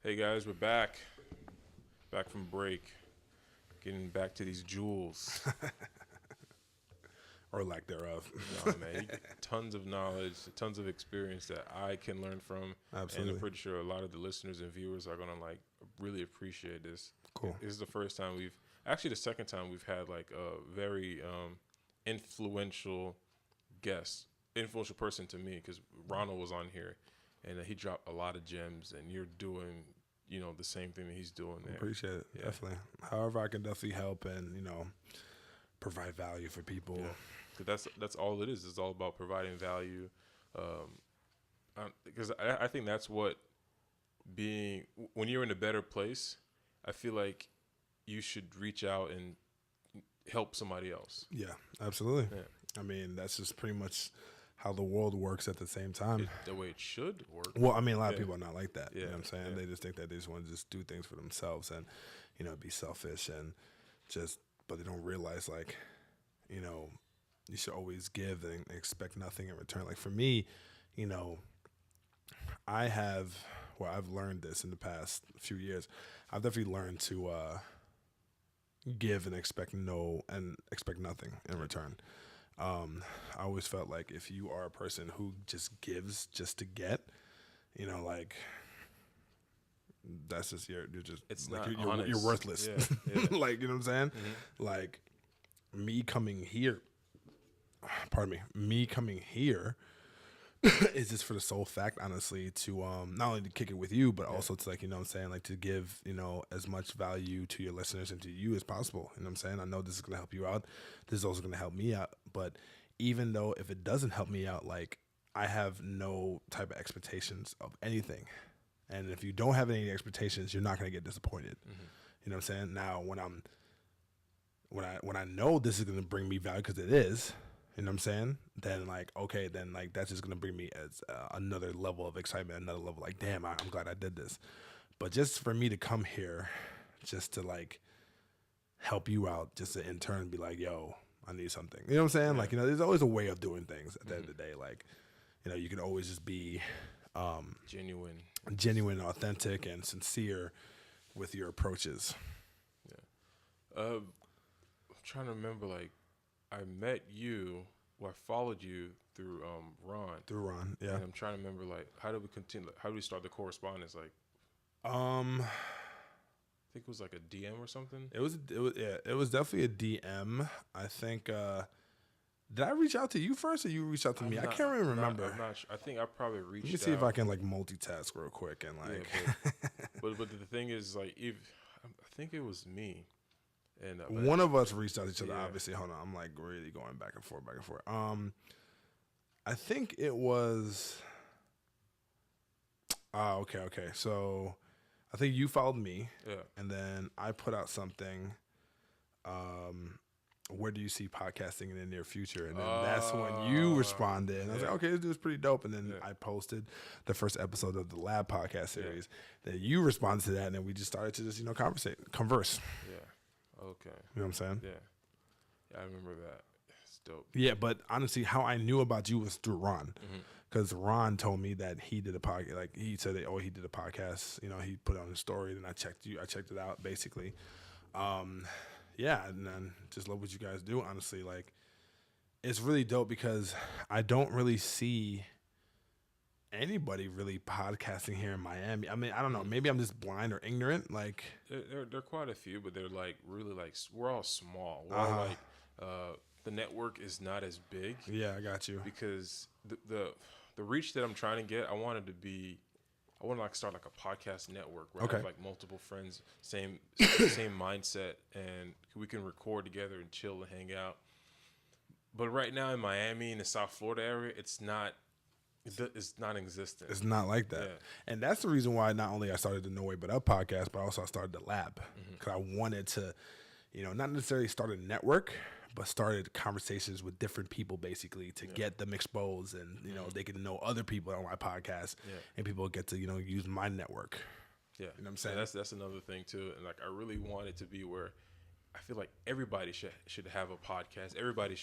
Hey guys, we're back. Back from break. Getting back to these jewels. Or lack thereof. No, man. Tons of knowledge, tons of experience that I can learn from. Absolutely. And I'm pretty sure a lot of the listeners and viewers are gonna really appreciate this. Cool. This is the first time the second time we've had like a very influential guest, influential person to me, because Ronald was on here and he dropped a lot of gems, and you're doing the same thing that he's doing there. Appreciate it. Yeah. Definitely. However, I can definitely help and, provide value for people. Yeah. 'Cause that's all it is. It's all about providing value. Because I think that's what when you're in a better place, I feel like you should reach out and help somebody else. Yeah, absolutely. Yeah. I mean, that's just pretty much how the world works at the same time. The way it should work. Well, I mean, a lot of Yeah. people are not like that. You know Yeah, what I'm saying? yeah. They just think that they just want to just do things for themselves and, be selfish and but they don't realize, like, you should always give and expect nothing in return. Like for me, I've learned this in the past few years. I've definitely learned to give and expect nothing in return. I always felt like if you are a person who just gives just to get, like that's just you're just It's like not you're honest. worthless. Yeah, yeah. Like, you know what I'm saying? Mm-hmm. Like me coming here is just for the sole fact, honestly, to not only to kick it with you, but also to, like, you know what I'm saying, like to give, as much value to your listeners and to you as possible. You know what I'm saying? I know this is gonna help you out. This is also gonna help me out. But even though if it doesn't help me out, like I have no type of expectations of anything. And if you don't have any expectations, you're not gonna get disappointed. Mm-hmm. You know what I'm saying? Now when I know this is gonna bring me value, because it is, you know what I'm saying? Then that's just gonna bring me as another level of excitement, another level like, damn, I'm glad I did this. But just for me to come here, just to like help you out, just to in turn be like, yo, I need something. You know what I'm saying? Yeah. Like, there's always a way of doing things at the end of the day. Like, you can always just be Genuine. authentic, and sincere with your approaches. I'm trying to remember, like, I met you, I followed you through Ron. Through Ron, yeah. And I'm trying to remember, like, how did we continue? How did we start the correspondence? Like, I think it was like a DM or something. It was definitely a DM. I think. Did I reach out to you first, or you reached out to me? I can't really remember. I'm not sure. I think I probably reached out. Let me see if I can like multitask real quick and like. Yeah, but the thing is, like, I think it was me, and One of us reached out to each other. Yeah. Obviously, hold on. I'm like really going back and forth. I think it was. Okay. So, I think you followed me. Yeah. And then I put out something. Where do you see podcasting in the near future? And then that's when you responded. And I was like, okay, this dude's pretty dope. And then I posted the first episode of the Lab podcast series. Then you responded to that, and then we just started to just, converse. Yeah. Okay. You know what I'm saying? Yeah. I remember that. It's dope. Yeah, but honestly, how I knew about you was through Ron. Because Ron told me that he did a podcast. Like, he said that, he did a podcast. He put it on his story, and I checked it out, basically. Yeah, and then just love what you guys do, honestly. Like, it's really dope because I don't really see anybody really podcasting here in Miami. I mean, I don't know. Maybe I'm just blind or ignorant. Like, There are quite a few, but they're like really like we're all small. We're all like the network is not as big. Yeah, I got you. Because the reach that I'm trying to get, I want to like start like a podcast network where I have like multiple friends, same mindset, and we can record together and chill and hang out. But right now in Miami, in the South Florida area, it's not existent. It's not like that. Yeah. And that's the reason why not only I started the No Way But Up podcast, but also I started the Lab. Because I wanted to, not necessarily start a network, but started conversations with different people, basically, to get them exposed, and they can know other people on my podcast, and people get to use my network. Yeah, you know what I'm saying. Yeah, that's another thing too, and like I really want it to be where I feel like everybody should have a podcast. Everybody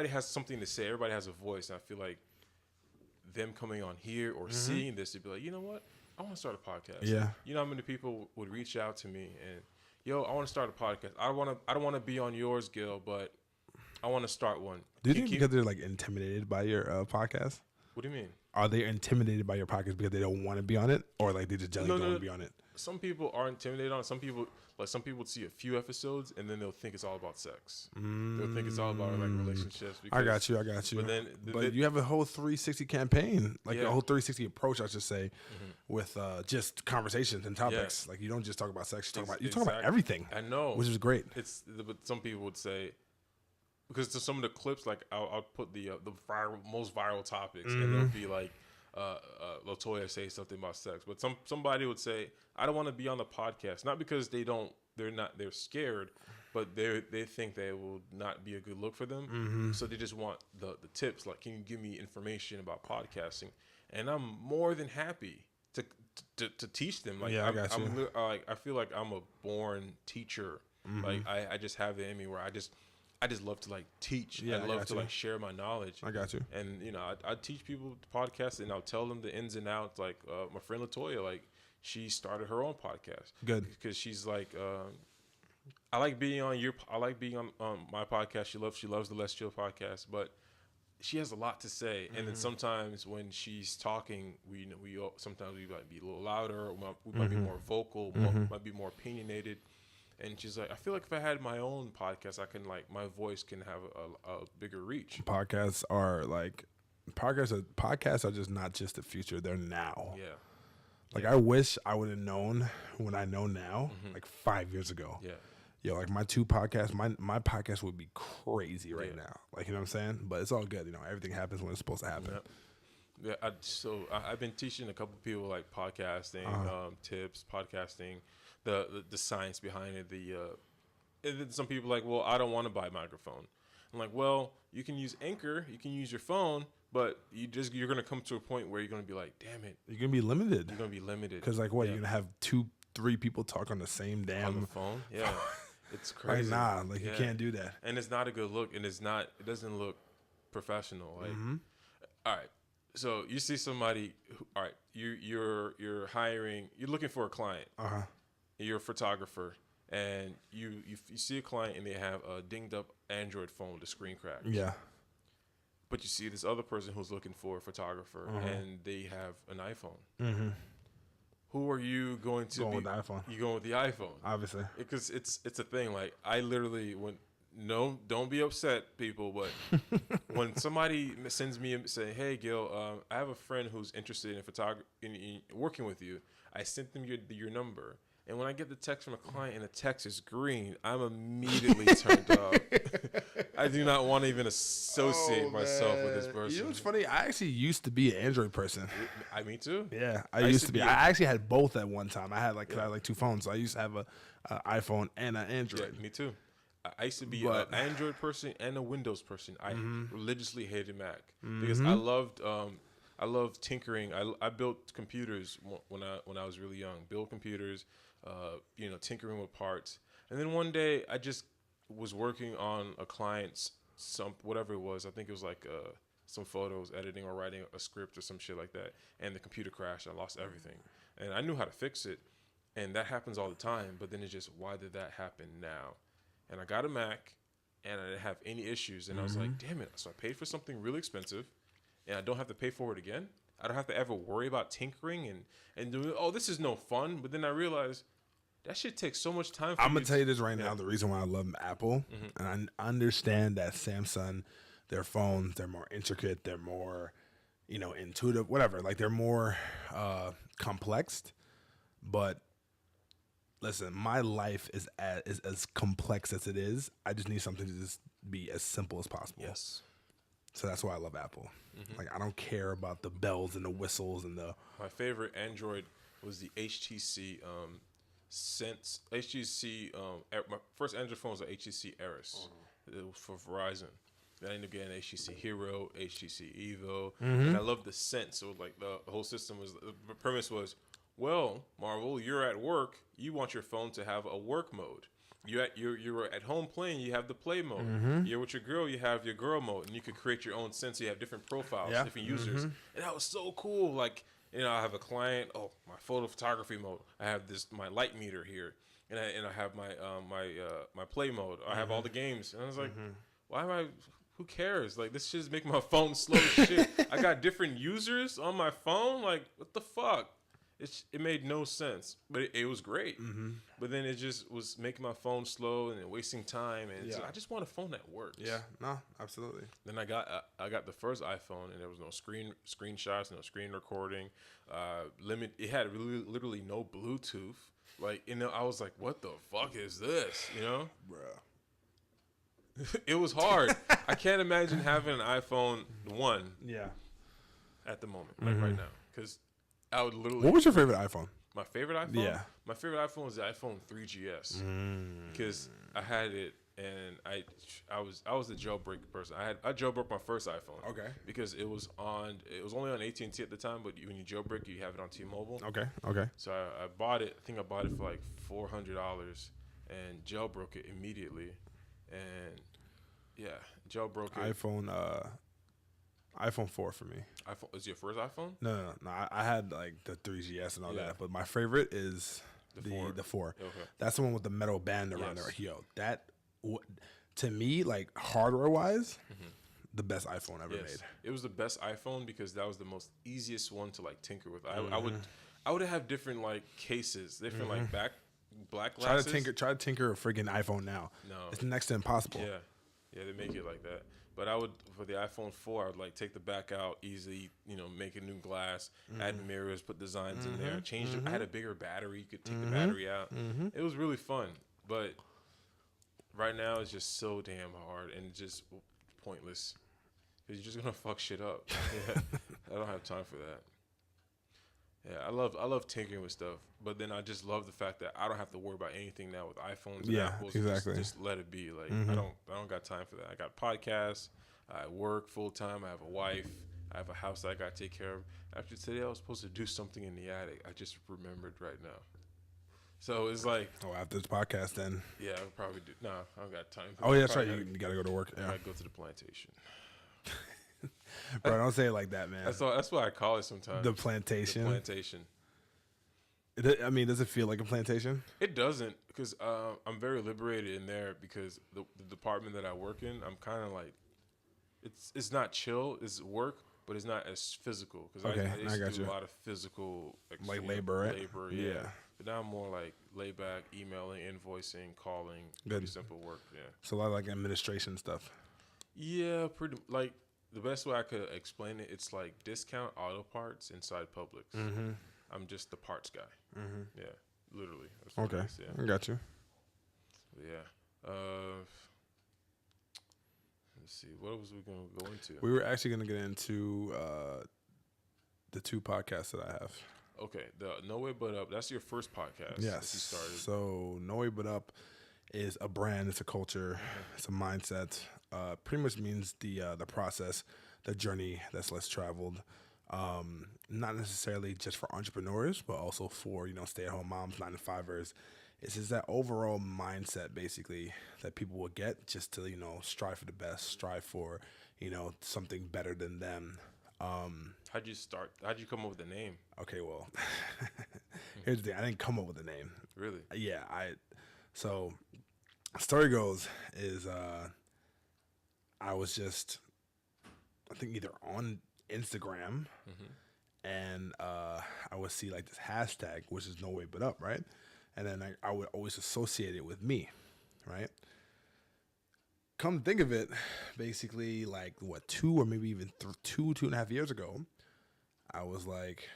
has something to say. Everybody has a voice, and I feel like them coming on here or seeing this to be like, you know what, I want to start a podcast. Yeah. You know how many people would reach out to me and, yo, I want to start a podcast. I don't want to be on yours, Gil, but I want to start one. Do you think because they're like intimidated by your podcast? What do you mean? Are they intimidated by your podcast because they don't want to be on it, or like they just generally don't want to be on it? Some people are intimidated on it. Some people would see a few episodes and then they'll think it's all about sex. They'll think it's all about like relationships. I got you. But then, you have a whole 360 campaign, like a whole 360 approach, I should say, with just conversations and topics. Yeah. Like you don't just talk about sex. You talk about everything. I know, which is great. But some people would say, because to some of the clips, like I'll put the most viral topips, and they'll be like, LaToya say something about sex, but somebody would say, I don't want to be on the podcast, not because they're scared, but they think they will not be a good look for them, so they just want the tips. Like, can you give me information about podcasting? And I'm more than happy to teach them. Like, I got you. I feel like I'm a born teacher. Like I just have it in me where I just love to like teach. I love to like share my knowledge. I got you. And you know, I teach people podcasts, and I'll tell them the ins and outs. Like my friend LaToya, like she started her own podcast. Good, because she's like, I like being on my podcast. She loves the Let's Chill podcast, but she has a lot to say. And then sometimes when she's talking, sometimes we might be a little louder, or we might be more vocal, might be more opinionated. And she's like, I feel like if I had my own podcast, I can like my voice can have a bigger reach. Podcasts are just not just the future; they're now. Yeah. Like I wish I would have known what I know now, like 5 years ago. Yeah. Yo, like my two podcasts, my podcast would be crazy right now. Like, you know what I'm saying? But it's all good. You know, everything happens when it's supposed to happen. Yeah. I've been teaching a couple people like podcasting tips, podcasting. The science behind it, and then some people are like, well, I don't want to buy a microphone. I'm like, well, you can use Anchor, you can use your phone, but you're gonna come to a point where you're gonna be like, damn it, you're gonna be limited. You're gonna be limited because like what you're gonna have 2-3 people talk on the same damn on the phone. Yeah, it's crazy. Like you can't do that, and it's not a good look, and it doesn't look professional. Like, all right. So you see somebody, all right, you're looking for a client. You're a photographer, and you see a client, and they have a dinged up Android phone with a screen crack. Yeah. But you see this other person who's looking for a photographer, and they have an iPhone. Who are you going to with the iPhone? You going with the iPhone, obviously, because it's a thing. Like I literally don't be upset, people, but when somebody sends me say, "Hey, Gil, I have a friend who's interested in photography, in working with you," I sent them your number. And when I get the text from a client and the text is green, I'm immediately turned off. I do not want to even associate myself with this person. You know what's funny? I actually used to be an Android person. Me too. Yeah, I used to be. I actually had both at one time. I had like 2 phones. So I used to have a iPhone and an Android. Yeah, me too. I used to be an Android person and a Windows person. I religiously hated Mac because I loved tinkering. I built computers when I was really young. Build computers. Tinkering with parts. And then one day I just was working on a client's whatever it was. I think it was like some photos, editing or writing a script or some shit like that. And the computer crashed. I lost everything. And I knew how to fix it. And that happens all the time. But then it's just, why did that happen now? And I got a Mac and I didn't have any issues. And I was like, damn it. So I paid for something really expensive and I don't have to pay for it again. I don't have to ever worry about tinkering and doing, this is no fun. But then I realized that shit takes so much time. I'm going to tell you this right now. The reason why I love Apple, and I understand that Samsung, their phones, they're more intricate. They're more, intuitive, whatever. Like they're more complex. But listen, my life is as complex as it is. I just need something to just be as simple as possible. Yes. So that's why I love Apple. Like I don't care about the bells and the whistles and the. My favorite Android was the HTC Sense. HTC. My first Android phone was an HTC Aris. It was for Verizon. Then I ended up getting HTC Hero, HTC Evo, and I loved the Sense. So like the whole system was, the premise was, well, Marvel, you're at work. You want your phone to have a work mode. You're at home playing. You have the play mode. You're with your girl. You have your girl mode, and you could create your own Sense. You have different profiles, different users, and that was so cool. Like You know, I have a client. Oh, my photo photography mode. I have my light meter here, and I have my my play mode. I have all the games, and I was like, why am I? Who cares? Like, this shit's making my phone slow as shit. I got different users on my phone. Like, what the fuck? It made no sense, but it was great. But then it just was making my phone slow and wasting time. And I just want a phone that works. Yeah, no, absolutely. Then I got the first iPhone, and there was no screenshots, no screen recording. It had literally no Bluetooth. Like, you know, I was like, what the fuck is this? You know, Bruh. it was hard. I can't imagine having an iPhone 1 at the moment, like right now, because I would literally. What was your favorite iPhone? My favorite iPhone? Yeah. My favorite iPhone was the iPhone 3GS because I had it, and I was the jailbreak person. I jailbroke my first iPhone. Okay. Because it was only on AT&T at the time, but when you jailbreak, you have it on T-Mobile. Okay. So I bought it. I think I bought it for like $400 and jailbroke it immediately, and jailbroke it. iPhone 4 for me. iPhone is your first iPhone? No. I had like the 3GS and all that, but my favorite is the 4. Okay. That's the one with the metal band around it. Yo, to me, like hardware wise, the best iPhone ever made. It was the best iPhone because that was the most easiest one to like tinker with. I would have different like cases, different like black glasses. Try to tinker a freaking iPhone now. No, it's next to impossible. Yeah, they make it like that. But I would, for the iPhone 4, I would like take the back out easily, you know, make a new glass, add mirrors, put designs in there, change it. I had a bigger battery. You could take the battery out. It was really fun. But right now it's just so damn hard and just pointless. Because you're just going to fuck shit up. I don't have time for that. Yeah, I love tinkering with stuff, but then I just love the fact that I don't have to worry about anything now with iPhones and Apples. Exactly. Just let it be. Like I don't got time for that. I got podcasts. I work full time. I have a wife. I have a house that I got to take care of. After today, I was supposed to do something in the attic. I just remembered right now. So it's like, after this podcast, then yeah, I'll probably do. No, I don't got time. Oh yeah, that's right. You gotta go to work. I gotta go to the plantation. Bro, don't say it like that, man. That's what I call it sometimes. The plantation. The plantation. I mean, does it feel like a plantation? It doesn't, because I'm very liberated in there because the department that I work in, I'm kind of like, it's not chill, it's work, but it's not as physical. Because I used to do a lot of physical, like labor, right? Labor, yeah. But now I'm more like laid back, emailing, invoicing, calling, pretty simple work, yeah. So a lot of like administration stuff. Yeah, pretty like. The best way I could explain it, it's like discount auto parts inside Publix. I'm just the parts guy. Yeah, literally. That's what it is, yeah. I got you. But yeah. Let's see. What was we going to go into? We were actually going to get into the 2 podcasts that I have. Okay. The No Way But Up. That's your first podcast. Yes. That you started. So No Way But Up is a brand. It's a culture. It's a mindset. Pretty much means the process, the journey that's less traveled. Not necessarily just for entrepreneurs, but also for, you know, stay-at-home moms, 9-to-5ers. It's just that overall mindset, basically, that people will get just to, you know, strive for the best, strive for, you know, something better than them. How'd you start? How'd you come up with the name? Okay, well, here's the thing. I didn't come up with the name. Really? Yeah. So, story goes is I was just, I think either on Instagram and I would see like this hashtag, which is No Way But Up, right? And then I would always associate it with me, right? Come to think of it, basically like 2 or maybe even 2.5 years ago, I was like,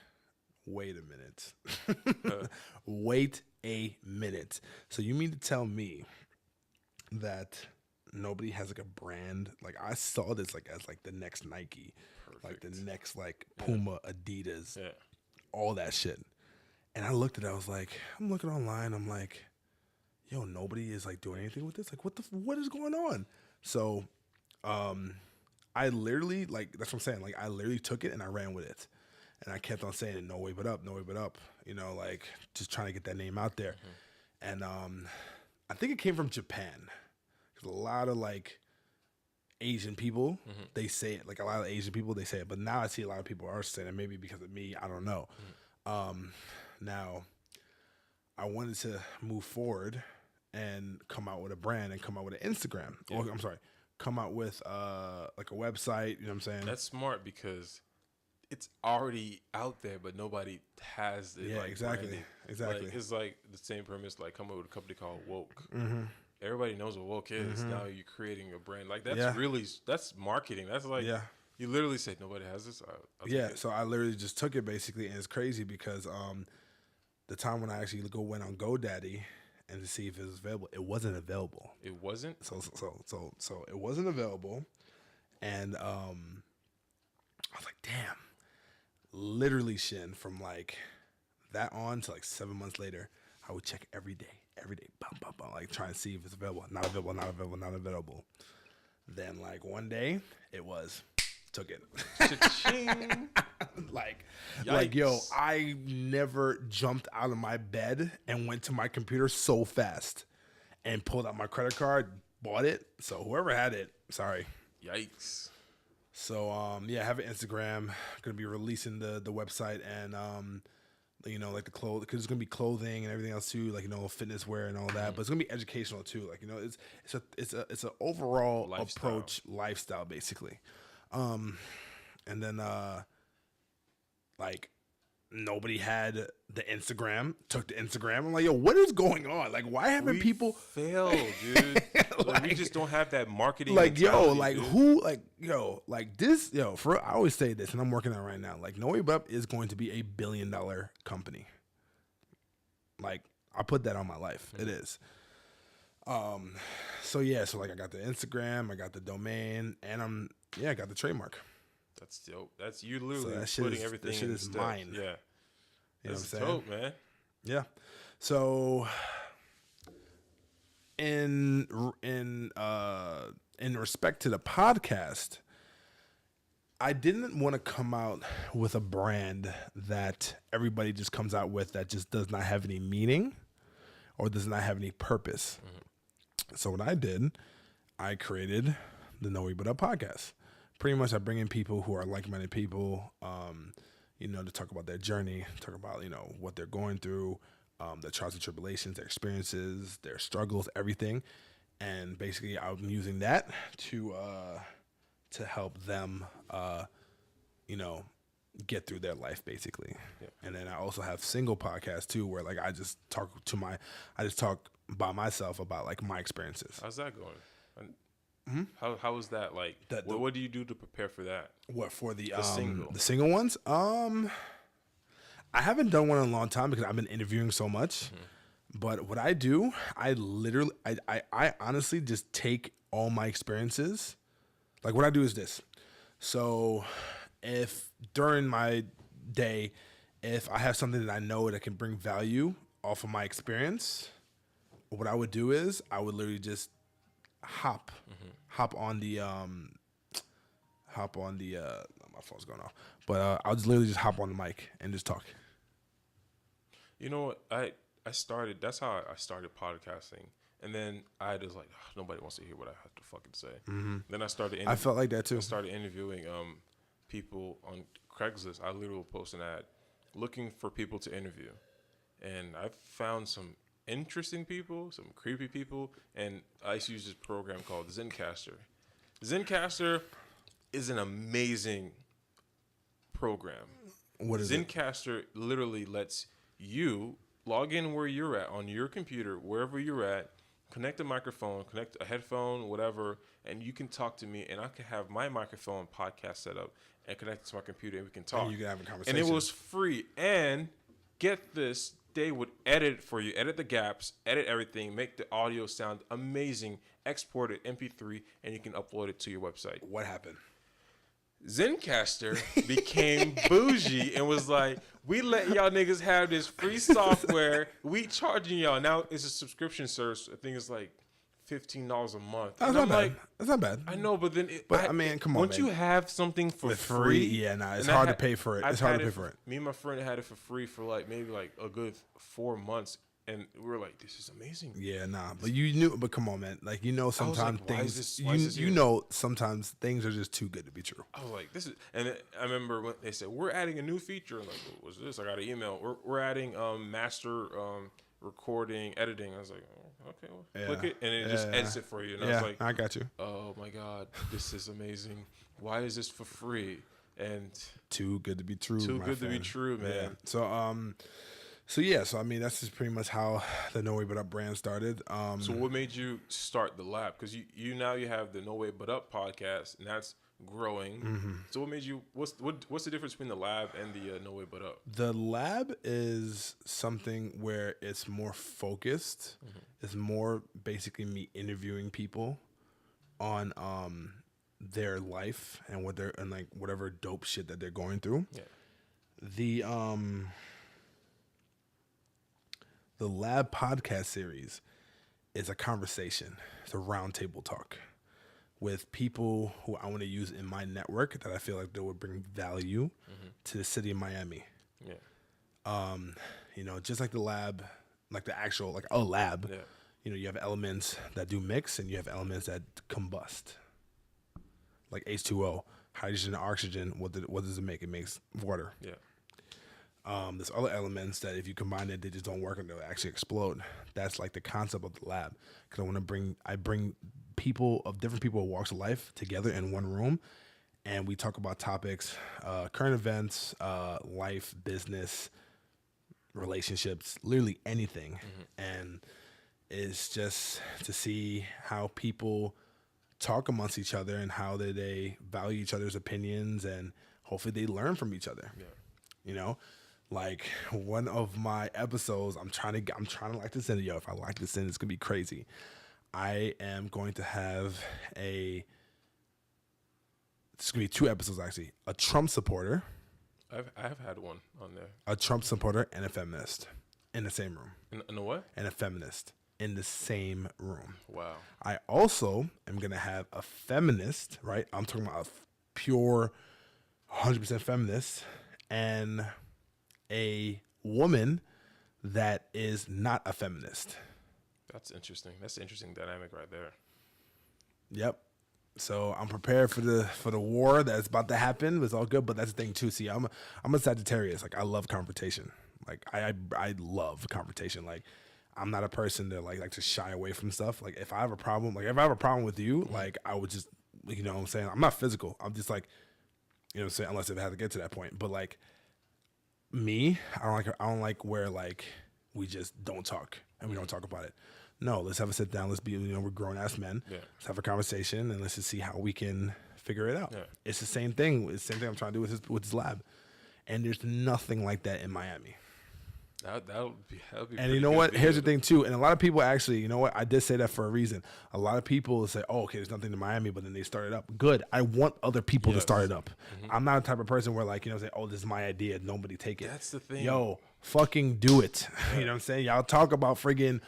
wait a minute. Wait a minute. So you mean to tell me that nobody has like a brand? Like I saw this like as like the next Nike, like the next like Puma, Adidas, all that shit. And I looked at it, I was like, I'm looking online, I'm like, yo, nobody is like doing anything with this. Like what is going on? So I literally, like, that's what I'm saying. Like I literally took it and I ran with it. And I kept on saying it, No Way But Up, No Way But Up. You know, like just trying to get that name out there. And I think it came from Japan. There's a lot of like Asian people, they say it. Like a lot of Asian people, they say it. But now I see a lot of people are saying it. Maybe because of me, I don't know. Now, I wanted to move forward and come out with a brand and come out with an Instagram. Yeah. Or, I'm sorry, come out with like a website. You know what I'm saying? That's smart because it's already out there, but nobody has it. Yeah, like, exactly. branded. Exactly. Like, it's like the same premise. Like, come up with a company called Woke. Everybody knows what Woke is. Now you're creating a brand. Like, that's really, that's marketing. That's like, you literally said nobody has this. I'll so I literally just took it basically, and it's crazy because the time when I actually went on GoDaddy and to see if it was available, it wasn't available. It wasn't? So it wasn't available, and I was like, damn. Literally, Shin, from like that on to like 7 months later, I would check every day, like trying to see if it's available. Not available. Then like one day, it was. Took it. like yo, I never jumped out of my bed and went to my computer so fast and pulled out my credit card, bought it. So whoever had it, sorry. Yikes. So I have an Instagram. Gonna be releasing the website and like the clothes, because it's gonna be clothing and everything else too, like fitness wear and all that. But it's gonna be educational too. Like it's a overall approach, lifestyle basically. And then like nobody had the Instagram, took the Instagram. I'm like, yo, what is going on? Like, why haven't people failed, dude? Like, we just don't have that marketing. Like, yo, like dude. who, like, yo, like this, yo, for I always say this, and I'm working on it right now. Like, No Way But Up is going to be $1 billion company. Like, I put that on my life. It is. So like I got the Instagram, I got the domain, and I got the trademark. That's dope. That's you literally putting everything that shit in is steps. mine. Yeah. You know That's what I'm saying? dope, man. Yeah. So in respect to the podcast, I didn't want to come out with a brand that everybody just comes out with that just does not have any meaning or does not have any purpose. So what I did, I created the No Way But Up podcast. Pretty much I bring in people who are like-minded people, to talk about their journey, talk about, what they're going through, their trials and tribulations, their experiences, their struggles, everything. And basically I'm using that to help them, get through their life basically. Yeah. And then I also have single podcasts too, where like I just talk by myself about like my experiences. How's that going? How is that like? What do you do to prepare for that? What for the single ones? I haven't done one in a long time because I've been interviewing so much. But what I do, I honestly just take all my experiences. Like what I do is this. So if during my day, if I have something that I know that can bring value off of my experience, what I would do is I would literally just hop on the my phone's going off, but I'll just literally just hop on the mic and just talk. You know what? That's how I started podcasting. And then I just like, nobody wants to hear what I have to fucking say. Then I started. I felt like that too. I started interviewing people on Craigslist. I literally will post an ad looking for people to interview, and I found some interesting people, some creepy people, and I used to use this program called Zencastr. Zencastr is an amazing program. What is Zencastr literally lets you log in where you're at on your computer, wherever you're at, connect a microphone, connect a headphone, whatever, and you can talk to me, and I can have my microphone podcast set up and connect it to my computer, and we can talk. And you can have a conversation. And it was free. And get this, they would edit for you, edit the gaps, edit everything, make the audio sound amazing, export it MP3, and you can upload it to your website. What happened? Zencastr became bougie and was like, we let y'all niggas have this free software. We charging y'all. Now it's a subscription service. I think it's like $15 a month. That's not bad. That's not bad. I know, but then come on, once you have something for free, it's hard to pay for it. It's hard to pay for it. Me and my friend had it for free for maybe a good 4 months And we were like, this is amazing. Yeah, nah. But you knew, but come on, man. Like, you know, sometimes like, why is things, this you even- know, sometimes things are just too good to be true. I was like, this is, and then I remember when they said, we're adding a new feature. I'm like, what was this? I got an email. We're adding master recording, editing. I was like, oh, okay, well, click it. And it just edits it for you. And I was like, I got you. oh my God, this is amazing. Why is this for free? And Too good to be true. too my good to be friend. true, man. Yeah. So I mean, that's just pretty much how the No Way But Up brand started. So what made you start the lab? Because you now you have the No Way But Up podcast, and that's growing. Mm-hmm. So what made you? What's the difference between the lab and the No Way But Up? The lab is something where it's more focused. Mm-hmm. It's more basically me interviewing people on their life and what they're and like whatever dope shit that they're going through. Yeah. The lab podcast series is a conversation. It's a roundtable talk with people who I want to use in my network that I feel like they would bring value to the city of Miami. Yeah. You know, just like the lab, like the actual, like a lab, Yeah. you know, you have elements that do mix and you have elements that combust. Like H2O, hydrogen and oxygen, what does it make? It makes water. Yeah. There's other elements that if you combine it, they just don't work and they'll actually explode. That's like the concept of the lab. Because I bring people of different people of walks of life together in one room, and we talk about topics, current events, life, business, relationships, literally anything. And it's just to see how people talk amongst each other and how they value each other's opinions, and hopefully they learn from each other. Yeah. You know, like one of my episodes, I'm trying to like this in. Yo, if I like this in, it's gonna be crazy. I am going to have it's gonna be 2 episodes actually. A Trump supporter, I have had one on there. a Trump supporter, and a feminist in the same room. In a what? And a feminist in the same room. Wow. I also am gonna have a feminist, right? I'm talking about a pure 100% feminist, and a woman that is not a feminist. That's interesting. That's an interesting dynamic right there. Yep. So I'm prepared for the war that's about to happen. It's all good, but that's the thing too. See, I'm a Sagittarius. Like, I love confrontation. Like I love confrontation. Like, I'm not a person that like to shy away from stuff. Like, if I have a problem with you, like, I would just, you know what I'm saying? I'm not physical. I'm just like, you know what I'm saying? Unless it had to get to that point. But like me, I don't like where like we just don't talk and we don't talk about it. No, let's have a sit down. Let's be, you know, we're grown ass men. Yeah. Let's have a conversation and let's just see how we can figure it out. Yeah. It's the same thing. It's the same thing I'm trying to do with this lab. And there's nothing like that in Miami. That'll be. And you know what? Here's the thing too. And a lot of people actually, you know what? I did say that for a reason. A lot of people say, "Oh, okay, there's nothing in Miami," but then they start it up. Good. I want other people to start it up. I'm not the type of person where, like, you know, say, "Oh, this is my idea. Nobody take it." That's the thing. Yo, fucking do it. You know what I'm saying? Y'all talk about friggin',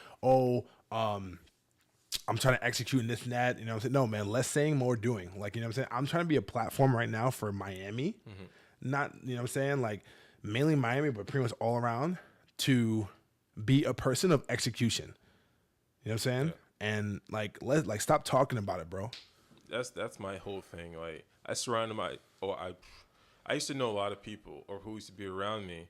I'm trying to execute in this and that. You know what I'm saying? No, man, less saying, more doing. Like, you know what I'm saying? I'm trying to be a platform right now for Miami. Not, you know what I'm saying? Like, mainly Miami, but pretty much all around, to be a person of execution. You know what I'm saying? Yeah. And like stop talking about it, bro. That's my whole thing. Like, I used to know a lot of people or who used to be around me.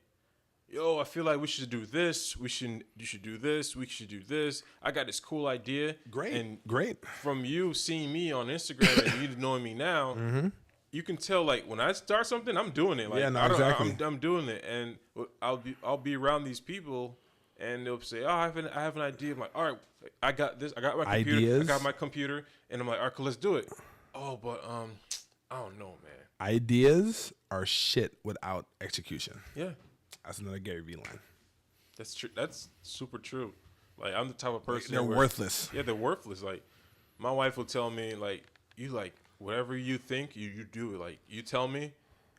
Yo, I feel like we should do this. You should do this. We should do this. I got this cool idea. Great. And Great. from you seeing me on Instagram and you knowing me now, you can tell, like, when I start something, I'm doing it. Like, Yeah, no, exactly. I'm doing it, and I'll be around these people, and they'll say, "Oh, I have an idea." I'm like, "All right, I got this. I got my computer. Ideas. I got my computer," and I'm like, "All right, cool, let's do it." Oh, but I don't know, man. Ideas are shit without execution. Yeah, That's another Gary Vee line. that's true. That's super true. Like, I'm the type of person They're where- worthless. Yeah, they're worthless. Like, my wife will tell me, like, you like whatever you think, you do it. Like, you tell me,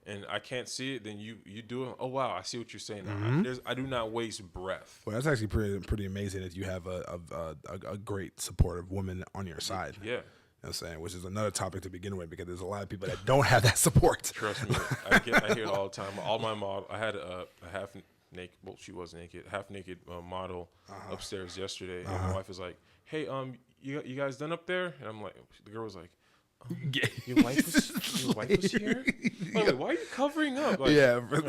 and I can't see it, then you do it. Oh wow, I see what you're saying now. I do not waste breath. Well, that's actually pretty amazing that you have a great supportive woman on your side. Yeah, You know what I'm saying? Which is another topic to begin with, because there's a lot of people that don't have that support. trust me, I hear it all the time. All my model, I had a naked. Well, she was naked, half naked model upstairs yesterday. And my wife was like, "Hey, you guys done up there?" And I'm like, the girl was like, "Your wife was here." I'm like, why are you covering up? Like, Yeah, like,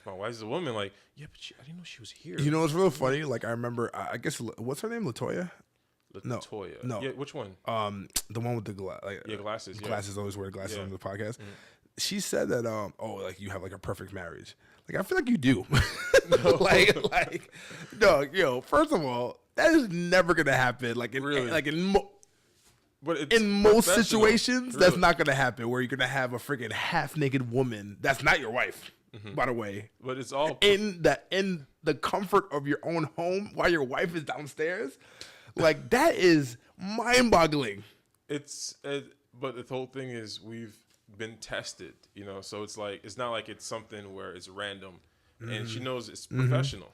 my wife's a woman. Like, yeah, but I didn't know she was here. You know what's real funny? Like I remember, I guess what's her name? Latoya. Latoya. No. Yeah, which one? The one with the glasses. Glasses, always wear glasses Yeah. on the podcast. She said that like you have like a perfect marriage. Like I feel like you do. like no, yo. First of all, that is never gonna happen. Like in Really? like in But it's in most professional. situations, that's Really. not gonna happen. Where you're gonna have a freaking half naked woman. That's not your wife, by the way. But it's all In the comfort of your own home while your wife is downstairs, like that is mind boggling. But the whole thing is we've been tested, you know. So it's like it's not like it's something where it's random, and she knows it's professional.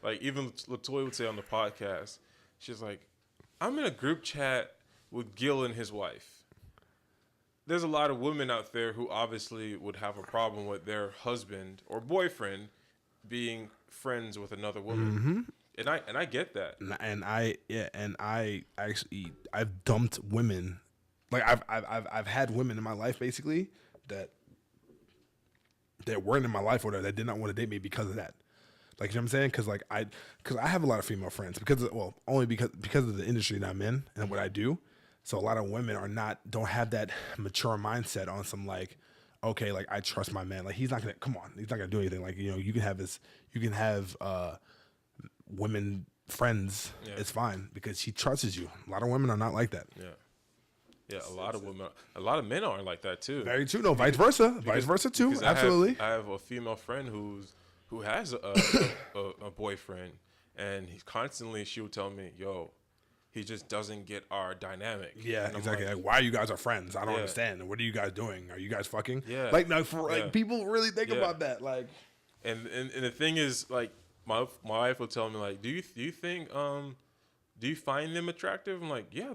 Like even Latoya would say on the podcast, she's like, "I'm in a group chat with Gil and his wife." There's a lot of women out there who obviously would have a problem with their husband or boyfriend being friends with another woman, and I get that. And I actually I've dumped women. Like I've had women in my life basically that weren't in my life or that did not want to date me because of that. Like you know what I'm saying? Because I have a lot of female friends only because of the industry that I'm in and what I do. So a lot of women don't have that mature mindset on some like, okay, like I trust my man. Like he's not gonna do anything. Like, you know, you can have women friends. Yeah. It's fine because he trusts you. A lot of women are not like that. Yeah, a lot of women, a lot of men aren't like that too. Very true. No, vice versa too. Because Absolutely. I have a female friend who has a boyfriend, and she would tell me, "Yo, he just doesn't get our dynamic." Yeah, And I'm exactly. like, Like, why you guys are friends? I don't Yeah. understand. What are you guys doing? Are you guys fucking? Yeah. Like, no, Yeah. people really think Yeah. about that. Like, and the thing is, like, my wife will tell me, like, do you think do you find them attractive? I'm like, yeah,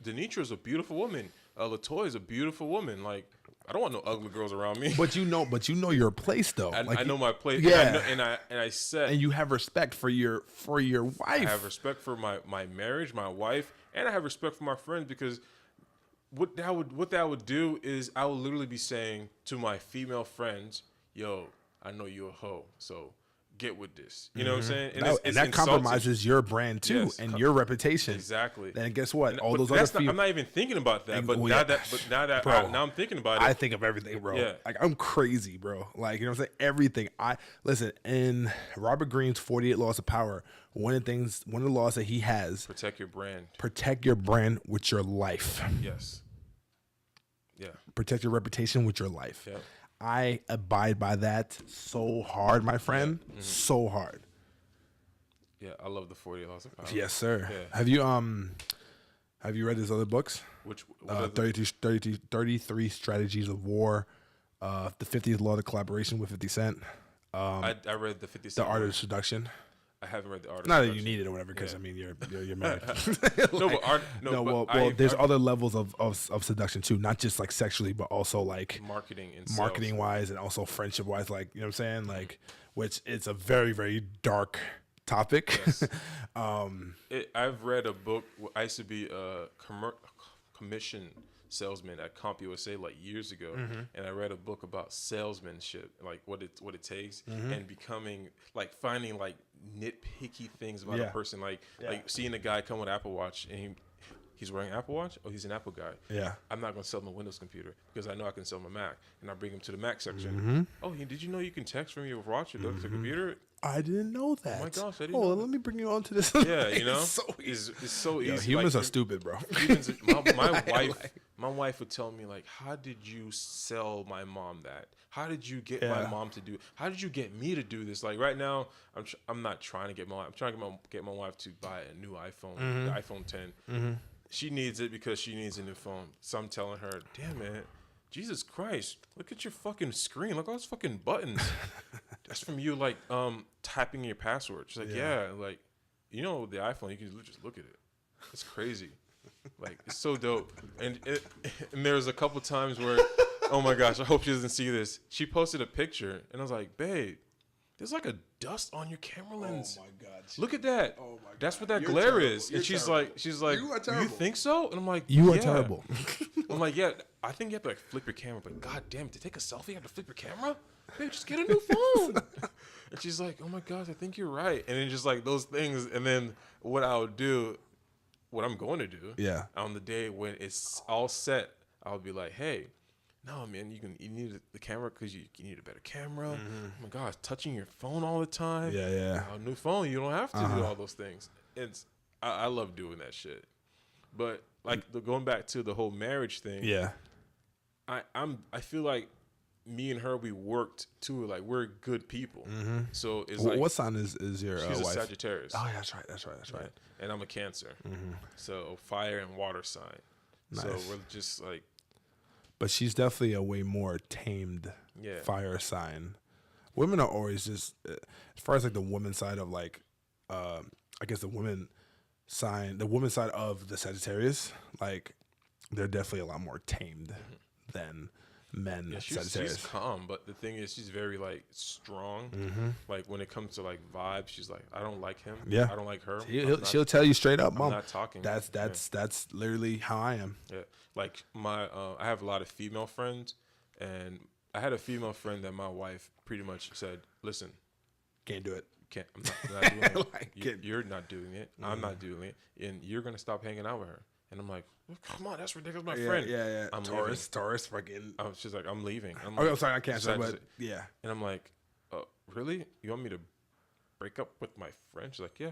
Denitra's a beautiful woman. Latoya's a beautiful woman. Like, I don't want no ugly girls around me. but you know your place though. I know my place. Yeah. And I said, and you have respect for your wife. I have respect for my marriage, my wife, and I have respect for my friends, because what that would do is I would literally be saying to my female friends, "Yo, I know you a hoe, so get with this." You know what I'm saying? And that compromises your brand too, Yes, and your reputation. Exactly. And guess what? All But those that's other not, I'm not even thinking about that. But Well, now yeah. that Bro, now I'm thinking about it. I think of everything, bro. Yeah. Like I'm crazy, bro. Like, you know what I'm saying? Everything. Listen, in Robert Greene's 48 Laws of Power, one of the laws that he has, Protect your brand. protect your brand with your life. Yes. Yeah. Protect your reputation with your life. Yeah. I abide by that so hard, my friend. So hard. Yeah. I love the 40 Laws of Power. Yes, sir. Yeah. Have you read his other books? What are the- 33 Strategies of War, the 50th Law of Collaboration with 50 Cent, I read the 50 The Cent Art one. of Seduction. I haven't read the Art of Not that Seduction. you need it or whatever, because Yeah. I mean you're married. No, but art. No, but well, there's other levels of seduction too, not just like sexually, but also like marketing and sales. marketing wise and also friendship wise. Like, you know what I'm saying? Like, which it's a very, very dark topic. Yes. I've read a book. I used to be a commission salesman at CompUSA like years ago, and I read a book about salesmanship, like what it takes, and becoming like finding like nitpicky things about Yeah. a person, like seeing a guy come with Apple Watch and he's wearing Apple Watch. Oh, he's an Apple guy. Yeah. I'm not gonna sell him a Windows computer because I know I can sell him a Mac, and I bring him to the Mac section. Oh, did you know you can text from your watch to the computer? I didn't know that. Oh my gosh, I didn't Oh, know let me bring you on to this. Yeah, you know, It's so easy. it's so Yo, easy. humans Like, are stupid, bro. humans, my wife would tell me, like, how did you sell my mom that? How did you get my Yeah. mom to do? How did you get me to do this? Like right now, I'm not trying to get my wife. I'm trying to get my wife to buy a new iPhone, the iPhone 10. She needs it because she needs a new phone. So I'm telling her, damn man, Jesus Christ, look at your fucking screen. Look at all those fucking buttons. That's from you like typing your password. She's like, yeah, like, you know, the iPhone, you can just look at it. It's crazy. Like, it's so dope. And there's a couple times where, oh my gosh, I hope she doesn't see this. She posted a picture, and I was like, babe, there's like a dust on your camera lens. Oh my God. Look at that. Oh my God. That's what that You're glare terrible. is. You're And she's terrible. like, You are you terrible. think so? And I'm like, You are yeah. terrible. I'm like, yeah, I think you have to like flip your camera. But God damn, to take a selfie, you have to flip your camera? Babe, just get a new phone. And she's like, oh my gosh, I think you're right. And then just like those things. And then what I'll do, what I'm going to do, Yeah. on the day when it's all set, I'll be like, hey, no, man, you need the camera because you need a better camera. Oh my gosh, touching your phone all the time. Yeah. A new phone, you don't have to do all those things. I love doing that shit. But like going back to the whole marriage thing, Yeah. I feel like me and her, we worked too. Like we're good people. So it's What like sign is your she's a wife? Sagittarius. Oh, yeah, that's right. Right. And I'm a Cancer. So fire and water sign. So Nice. we're just like, But she's definitely a way more tamed yeah. fire sign. Women are always just, as far as like the woman side of like, I guess the woman side of the Sagittarius, like they're definitely a lot more tamed than men. Yeah, Sagittarius. she's calm, but the thing is, she's very like strong. Like when it comes to like vibes, she's like, I don't like him. Yeah. I don't like her. She'll tell you straight up, I'm Mom. not talking. That's literally how I am. Yeah. Like I have a lot of female friends, and I had a female friend that my wife pretty much said, listen, Can't do it. I'm not doing it. Like, You're not doing it. I'm not doing it, and you're gonna stop hanging out with her. And I'm like, well, come on, that's ridiculous, my friend. Yeah. I'm Taurus, fucking. She's like, I'm leaving. I'm Oh, like, I'm sorry, I can't say, Sagittarius. but yeah. And I'm like, really? You want me to break up with my friend? She's like, yeah.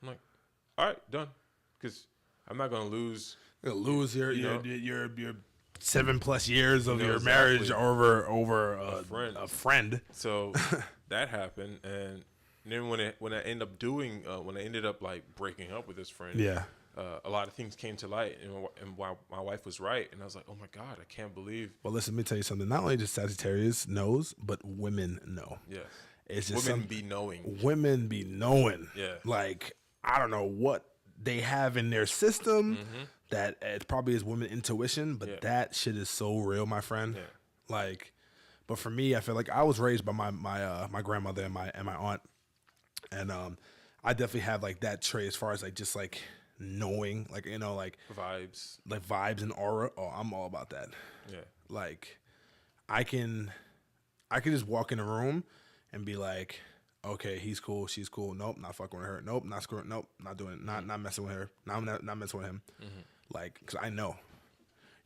I'm like, all right, done. Because I'm not gonna lose. You'll lose your 7+ years of your Exactly. marriage over friend. a friend. So that happened, and then when I ended up like breaking up with this friend, Yeah. a lot of things came to light, and while my wife was right, and I was like, oh my God, I can't believe. Well, listen, let me tell you something. Not only does Sagittarius knows, but women know. Yeah, It's just women be knowing. Women be knowing. Yeah. Like, I don't know what they have in their system that it probably is women intuition, but that shit is so real, my friend. Yeah. Like, but for me, I feel like I was raised by my grandmother and my aunt, and I definitely have like that trait as far as like just like knowing, like, you know, like vibes and aura. Oh, I'm all about that. Yeah. Like, I can just walk in a room and be like, okay, he's cool, she's cool. Nope, not fucking with her. Nope, not screwing. Nope, not doing it. Not messing with her. Not messing with him. Like, because I know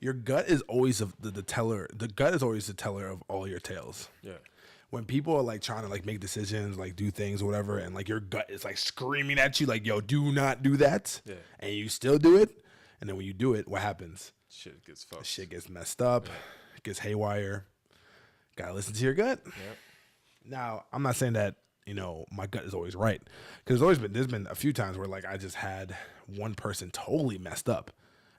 your gut is always the teller. The gut is always the teller of all your tales. Yeah. When people are like trying to like make decisions, like do things or whatever, and like your gut is like screaming at you, like, yo, do not do that. Yeah. And you still do it. And then when you do it, what happens? Shit gets fucked. Shit gets messed up, gets haywire. Gotta listen to your gut. Yeah. Now, I'm not saying that, you know, my gut is always right, because there's been a few times where like I just had one person totally messed up.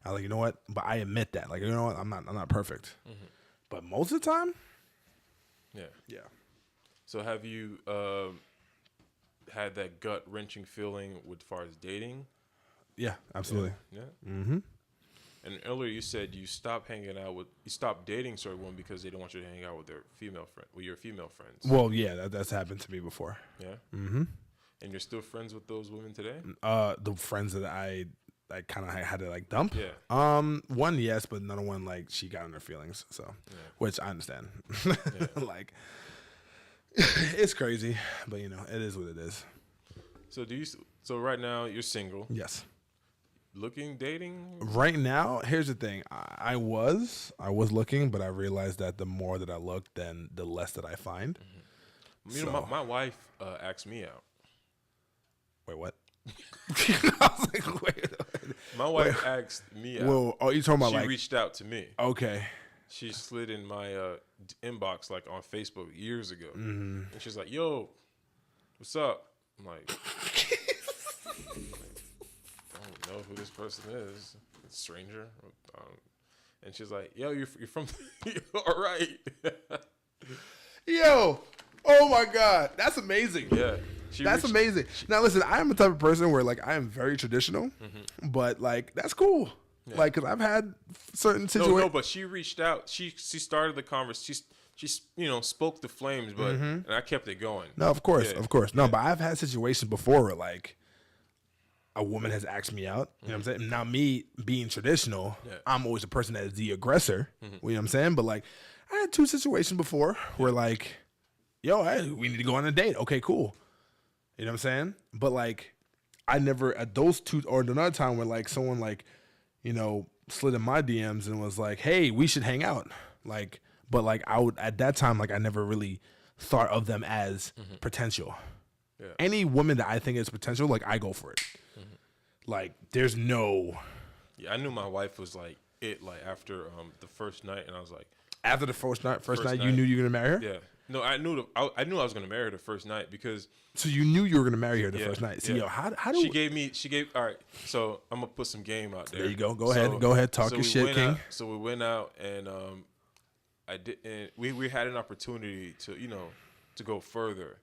I was like, you know what? But I admit that, like, you know what? I'm not perfect. But most of the time, Yeah. So have you had that gut wrenching feeling with far as dating? yeah, absolutely. Yeah. And earlier you said you stopped dating certain women because they don't want you to hang out with your female friends. Well, yeah, that's happened to me before. Yeah. And you're still friends with those women today? The friends that I kind of had to like dump. Yeah. One, yes, but another one, like, she got in her feelings. So, which I understand. Like, it's crazy, but you know, it is what it is. So right now you're single, Yes. dating? Right now, here's the thing. I was looking, but I realized that the more that I look, then the less that I find. You know, my wife asked me out. Wait, what? I was like, wait. My wife asked me out. Well, oh, you talking about She reached out to me. Okay. She slid in my inbox like on Facebook years ago, and she's like, "Yo, what's up?" I'm like, I don't know who this person is. It's a stranger. And she's like, "Yo, you're from all right." Yo, oh my God, that's amazing. Yeah, That's amazing. Now listen, I am the type of person where like I am very traditional, but like that's cool. Yeah. Like, cause I've had certain situations. No, but she reached out. She started the conversation. spoke the flames, but and I kept it going. No, of course, Yeah. of course. No, but I've had situations before where like a woman has asked me out. You know what I'm saying? Now me being traditional, I'm always the person that is the aggressor. You know what I'm saying? But like I had 2 situations before where like, yo, hey, we need to go on a date. Okay, cool. You know what I'm saying? But like I never at those 2 or another time where like someone like, slid in my DMs and was like, hey, we should hang out. Like, but like I would at that time, like I never really thought of them as potential. Yeah. Any woman that I think is potential, like I go for it. Like there's no. Yeah, I knew my wife was like it. Like after the first night, and I was like, After the first night, you knew you were gonna marry her. yeah. No, I knew I knew I was gonna marry her the first night because So you knew you were gonna marry her the first night. So yo, how do she gave all right. So I'm gonna put some game out there. There you go. Go ahead. Talk your shit, King. So we went out and I did. And we had an opportunity to to go further,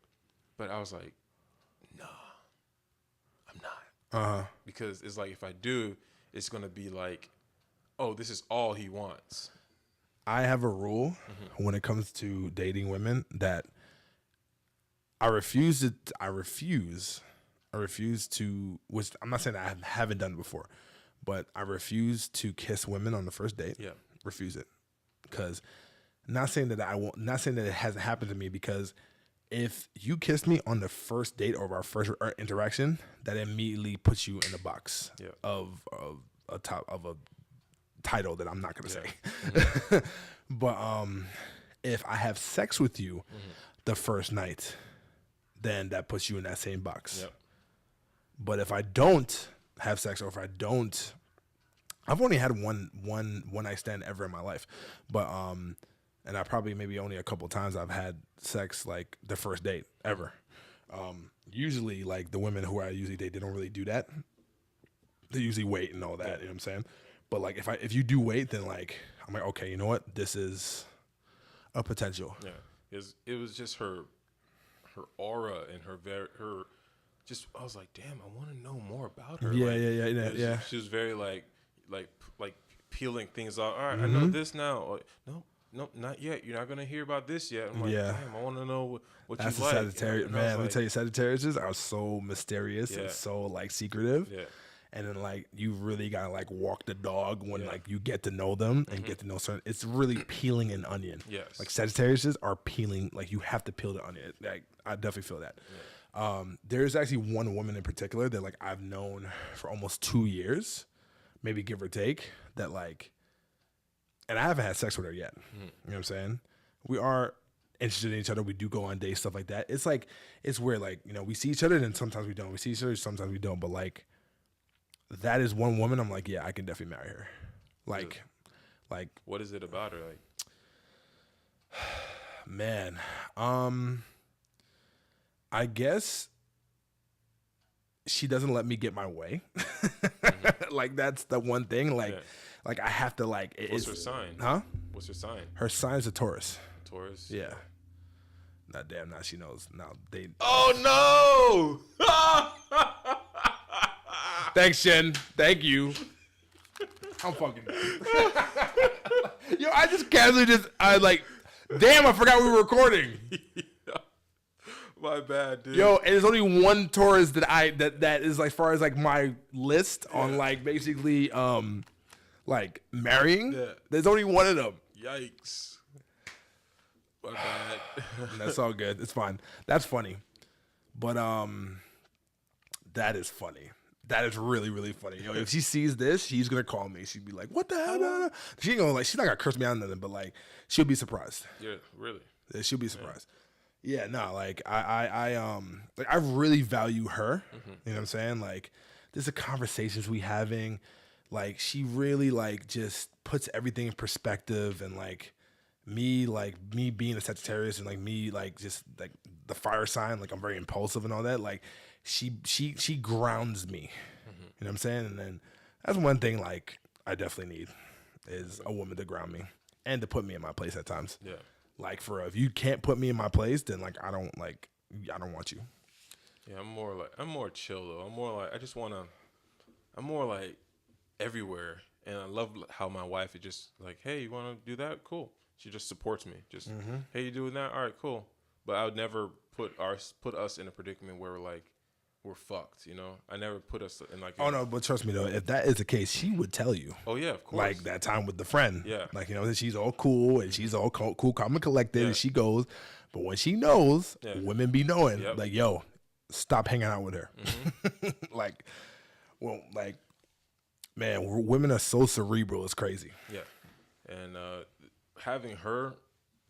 but I was like, no, I'm not. Because it's like if I do, it's gonna be like, oh, this is all he wants. I have a rule when it comes to dating women that I refuse to, which I'm not saying that I haven't done it before, but I refuse to kiss women on the first date. Yeah. Refuse it. Because not saying that it hasn't happened to me, because if you kissed me on the first date or our first interaction, that immediately puts you in the box of a title that I'm not going to say. But if I have sex with you the first night, then that puts you in that same box. Yep. But if I don't have sex, or if I don't, I've only had one night stand ever in my life. But and I probably maybe only a couple times I've had sex like the first date ever. Usually like the women who I usually date, they don't really do that. They usually wait and all that, you know what I'm saying? But like if you do wait, then like I'm like, okay, you know what? This is a potential. Yeah. It was just her aura and her just I was like, damn, I want to know more about her. Yeah. She was very like peeling things off. All right, I know this now. Or, no, not yet. You're not gonna hear about this yet. I'm like, damn, I want to know what That's you a like. Sagittarius, man. Let me tell you, Sagittarius are so mysterious and so like secretive. Yeah. And then like you really gotta like walk the dog when like you get to know them and get to know certain. It's really peeling an onion. Yes. Like Sagittarius are peeling. Like you have to peel the onion. Like I definitely feel that. Yeah. There's actually one woman in particular that like I've known for almost 2 years, maybe give or take. That like, and I haven't had sex with her yet. You know what I'm saying? We are interested in each other. We do go on dates, stuff like that. It's like it's weird. Like we see each other, and sometimes we don't. We see each other, sometimes we don't. But like. That is one woman I'm like, yeah, I can definitely marry her. Like what is it about her? Like, man, I guess she doesn't let me get my way. Like that's the one thing. Like I have to like. What's her sign? Huh? What's her sign? Her sign's a Taurus. Taurus. Yeah. Now, damn, now she knows. Now they. Oh no! Thanks, Shen. Thank you. I'm fucking done. Yo, I just casually damn, I forgot we were recording. My bad, dude. Yo, and there's only one Taurus that is like, as far as like my list on like basically like marrying. Yeah. There's only one of them. Yikes. My bad. That's all good. It's fine. That's funny. But that is funny. That is really, really funny. Yo, if she sees this, she's gonna call me. She'd be like, "What the hell?" She ain't gonna like. She's not gonna curse me out or nothing, but like, she'll be surprised. Yeah, really. Yeah, she'll be surprised. Yeah, no, like I really value her. You know what I'm saying? Like, there's the conversations we having. Like, she really like just puts everything in perspective, and like me being a Sagittarius and like me like just like the fire sign. Like, I'm very impulsive and all that. Like. She grounds me, you know what I'm saying? And then that's one thing like I definitely need is a woman to ground me and to put me in my place at times. Yeah. Like if you can't put me in my place, then like I don't want you. Yeah, I'm more chill though. I'm more like everywhere, and I love how my wife is just like, hey, you want to do that? Cool. She just supports me. Just hey, you doing that? All right, cool. But I would never put us in a predicament where we're fucked. You know, I never put us in like. Oh no, but trust me though, if that is the case, she would tell you. Oh yeah, of course. Like that time with the friend. Yeah. Like, you know, she's all cool and she's all cool, calm and collected, Yeah. and she goes. But when she knows, Yeah. women be knowing. Yep. Like, yo, stop hanging out with her. Like, well, like, man, women are so cerebral. It's crazy. Yeah, and having her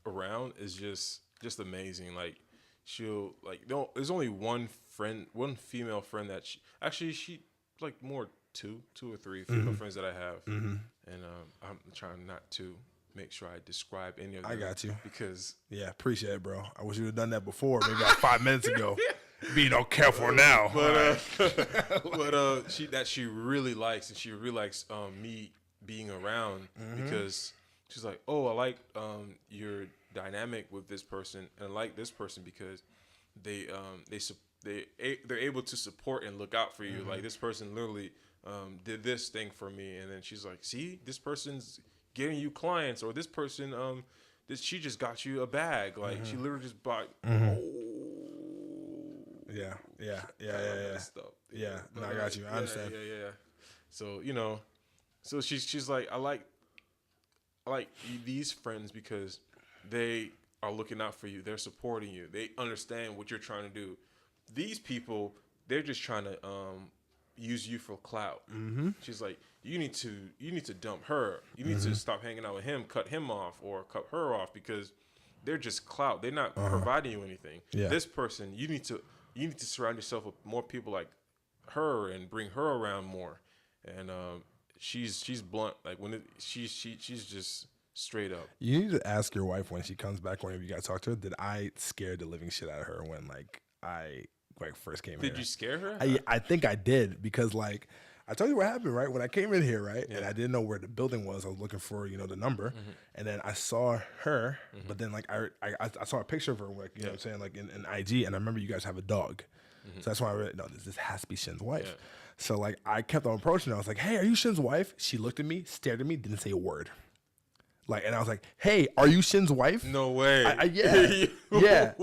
around is just amazing. Like she'll like no, there's only one female friend that she like more two or three female friends that I have, and I'm trying not to make sure I describe any of them. I got you because yeah, appreciate it, bro. I wish you would have done that before, maybe about 5 minutes ago. Being all careful now, but she really likes, and she really likes me being around because she's like, oh, I like your dynamic with this person, and I like this person because they're able to support and look out for you. Like this person literally did this thing for me, and then she's like, see, this person's getting you clients, or this person she just got you a bag. Like she literally just bought. Yeah. No, I got you. I understand. Yeah. So so she's like, I like these friends because they are looking out for you. They're supporting you. They understand what you're trying to do. These people, they're just trying to use you for clout. She's like, you need to dump her. You need to stop hanging out with him, cut him off, or cut her off because they're just clout. They're not providing you anything. Yeah. This person, you need to surround yourself with more people like her and bring her around more. And she's blunt. Like she's just straight up. You need to ask your wife when she comes back, whenever you guys talk to her, did I scare the living shit out of her when I first came here? Did you scare her? I think I did, because like I told you what happened, right? When I came in here, right, and I didn't know where the building was, I was looking for the number, and then I saw her, but then like I saw a picture of her, like you know what I'm saying, like in IG, and I remember you guys have a dog, so that's why I really this has to be Shin's wife. Yeah. So like I kept on approaching her. I was like, hey, are you Shin's wife? She looked at me, stared at me, didn't say a word. Like, and I was like, hey, are you Shin's wife? No way. Yeah. Yeah.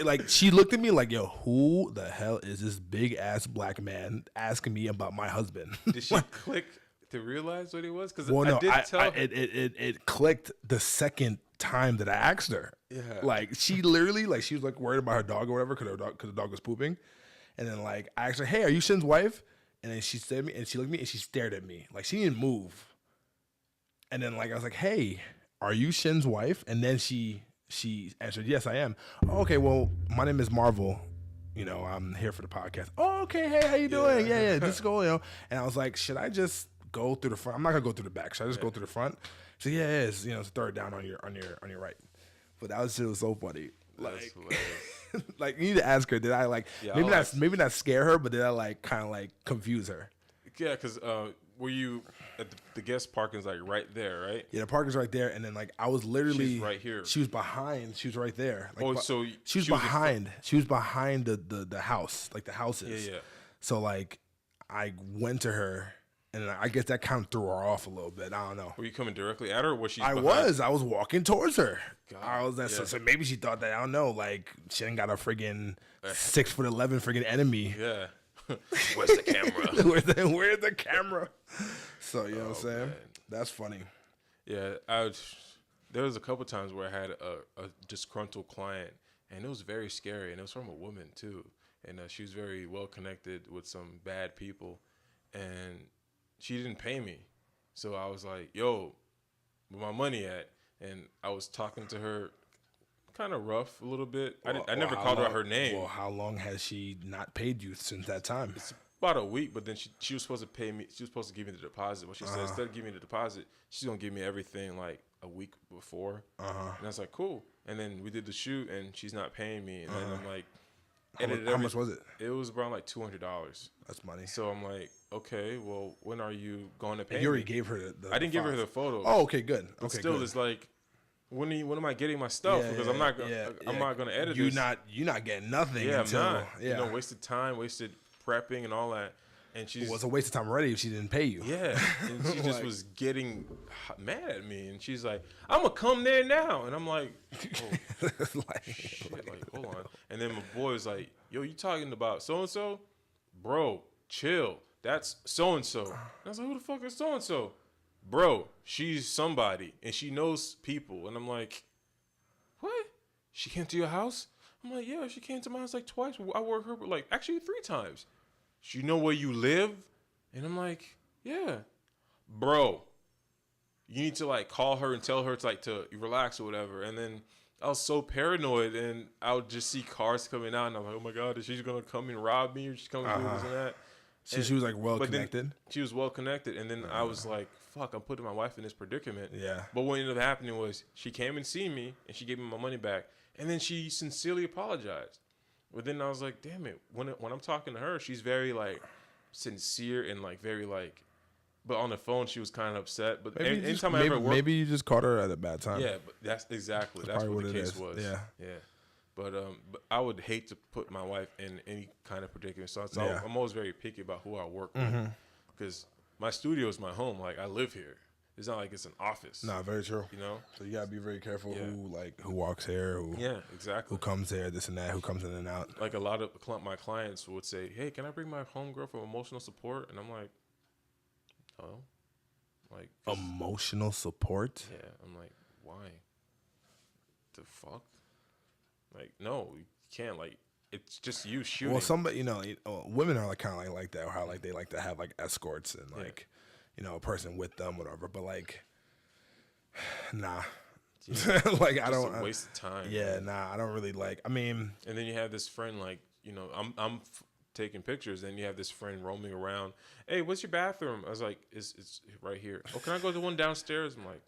Like, she looked at me like, yo, who the hell is this big ass black man asking me about my husband? Did she click to realize what it was? Because it clicked the second time that I asked her. Yeah. Like, she literally, like, she was like worried about her dog or whatever because the dog was pooping. And then like I asked her, hey, are you Shin's wife? And then she said me, and she looked at me and she stared at me. Like, she didn't move. And then like I was like, hey, are you Shin's wife? And then she answered, yes, I am. Oh, okay, well, my name is Marvel. I'm here for the podcast. Oh, okay, hey, how you doing? Yeah, just go, And I was like, should I just go through the front? I'm not gonna go through the back. Should I just go through the front? So yeah, it's it's third down on your right. But that was just so funny. Like, like you need to ask her, did I maybe not scare her, but did I like kind of like confuse her? Yeah, because were you at the guest parking's like right there, right? Yeah, the parking's right there, and then like I was literally She's right here. She was behind. She was right there. Like, so she was behind. She was behind the house, like the houses. Yeah. So like I went to her, and I guess that kind of threw her off a little bit. I don't know. Were you coming directly at her, or was she? I was walking towards her. So maybe she thought that, I don't know, like she ain't got a friggin' 6'11" friggin' enemy. Yeah. Where's the camera? Where's the camera? So you know what I'm saying? Man. That's funny. Yeah, there was a couple times where I had a disgruntled client, and it was very scary, and it was from a woman too, and she was very well connected with some bad people, and she didn't pay me, so I was like, "Yo, where my money at?" And I was talking to her, kind of rough a little bit. I never called her out her name. Well, how long has she not paid you since that time? It's about a week, but then she was supposed to pay me. She was supposed to give me the deposit. But she said instead of giving me the deposit, she's gonna give me everything like a week before. And I was like, cool. And then we did the shoot, and she's not paying me. And then I'm like, how much was it? It was around like $200. That's money. So I'm like, okay, well, when are you going to pay me? You already gave her the I didn't give her the photos. Oh, okay, good. But okay, still, good. it's like, when am I getting my stuff? Because I'm not gonna edit this. You're not getting nothing. Yeah, until, I'm not. Wasted time, wasted prepping and all that. And it was a waste of time already if she didn't pay you. Yeah, and she just was getting mad at me, and she's like, "I'm gonna come there now," and I'm like, "Oh, shit!" Like, hold on. And then my boy was like, "Yo, you talking about so and so, bro? Chill. That's so and so." I was like, "Who the fuck is so and so, bro? She's somebody, and she knows people." And I'm like, "What? She came to your house?" I'm like, "Yeah, she came to my house like twice. I work her like actually 3 times. She know where you live?" And I'm like, "Yeah, bro. You need to like call her and tell her to like to relax or whatever." And then I was so paranoid, and I would just see cars coming out, and I'm like, "Oh my god, is she gonna come and rob me, or she's coming do this and that?" She was like well connected. She was well connected, and then I was like, "Fuck, I'm putting my wife in this predicament." Yeah. But what ended up happening was she came and seen me, and she gave me my money back, and then she sincerely apologized. But then I was like, "Damn it!" When I'm talking to her, she's very like sincere and like very like. But on the phone, she was kind of upset. But anytime I ever worked, maybe you just caught her at a bad time. yeah, but that's what the case was. Yeah. But I would hate to put my wife in any kind of predicament. So I'm always very picky about who I work with, because my studio is my home. Like, I live here. It's not like it's an office. Nah, very true. You know, so you gotta be very careful who walks here, exactly, who comes there, this and that, who comes in and out. Like a lot of my clients would say, "Hey, can I bring my homegirl for emotional support?" And I'm like, "Oh, like emotional support?" Yeah, I'm like, why? The fuck? Like, no, you can't. Like, it's just you shooting. Well, somebody, women are like kind of like that, or how like they like to have like escorts and like, a person with them, whatever. But like, nah, like I don't. It's a waste of time. Yeah, nah, I don't really like. I mean, and then you have this friend like, I'm taking pictures, and you have this friend roaming around. "Hey, what's your bathroom?" I was like, it's right here. "Oh, can I go to the one downstairs?" I'm like,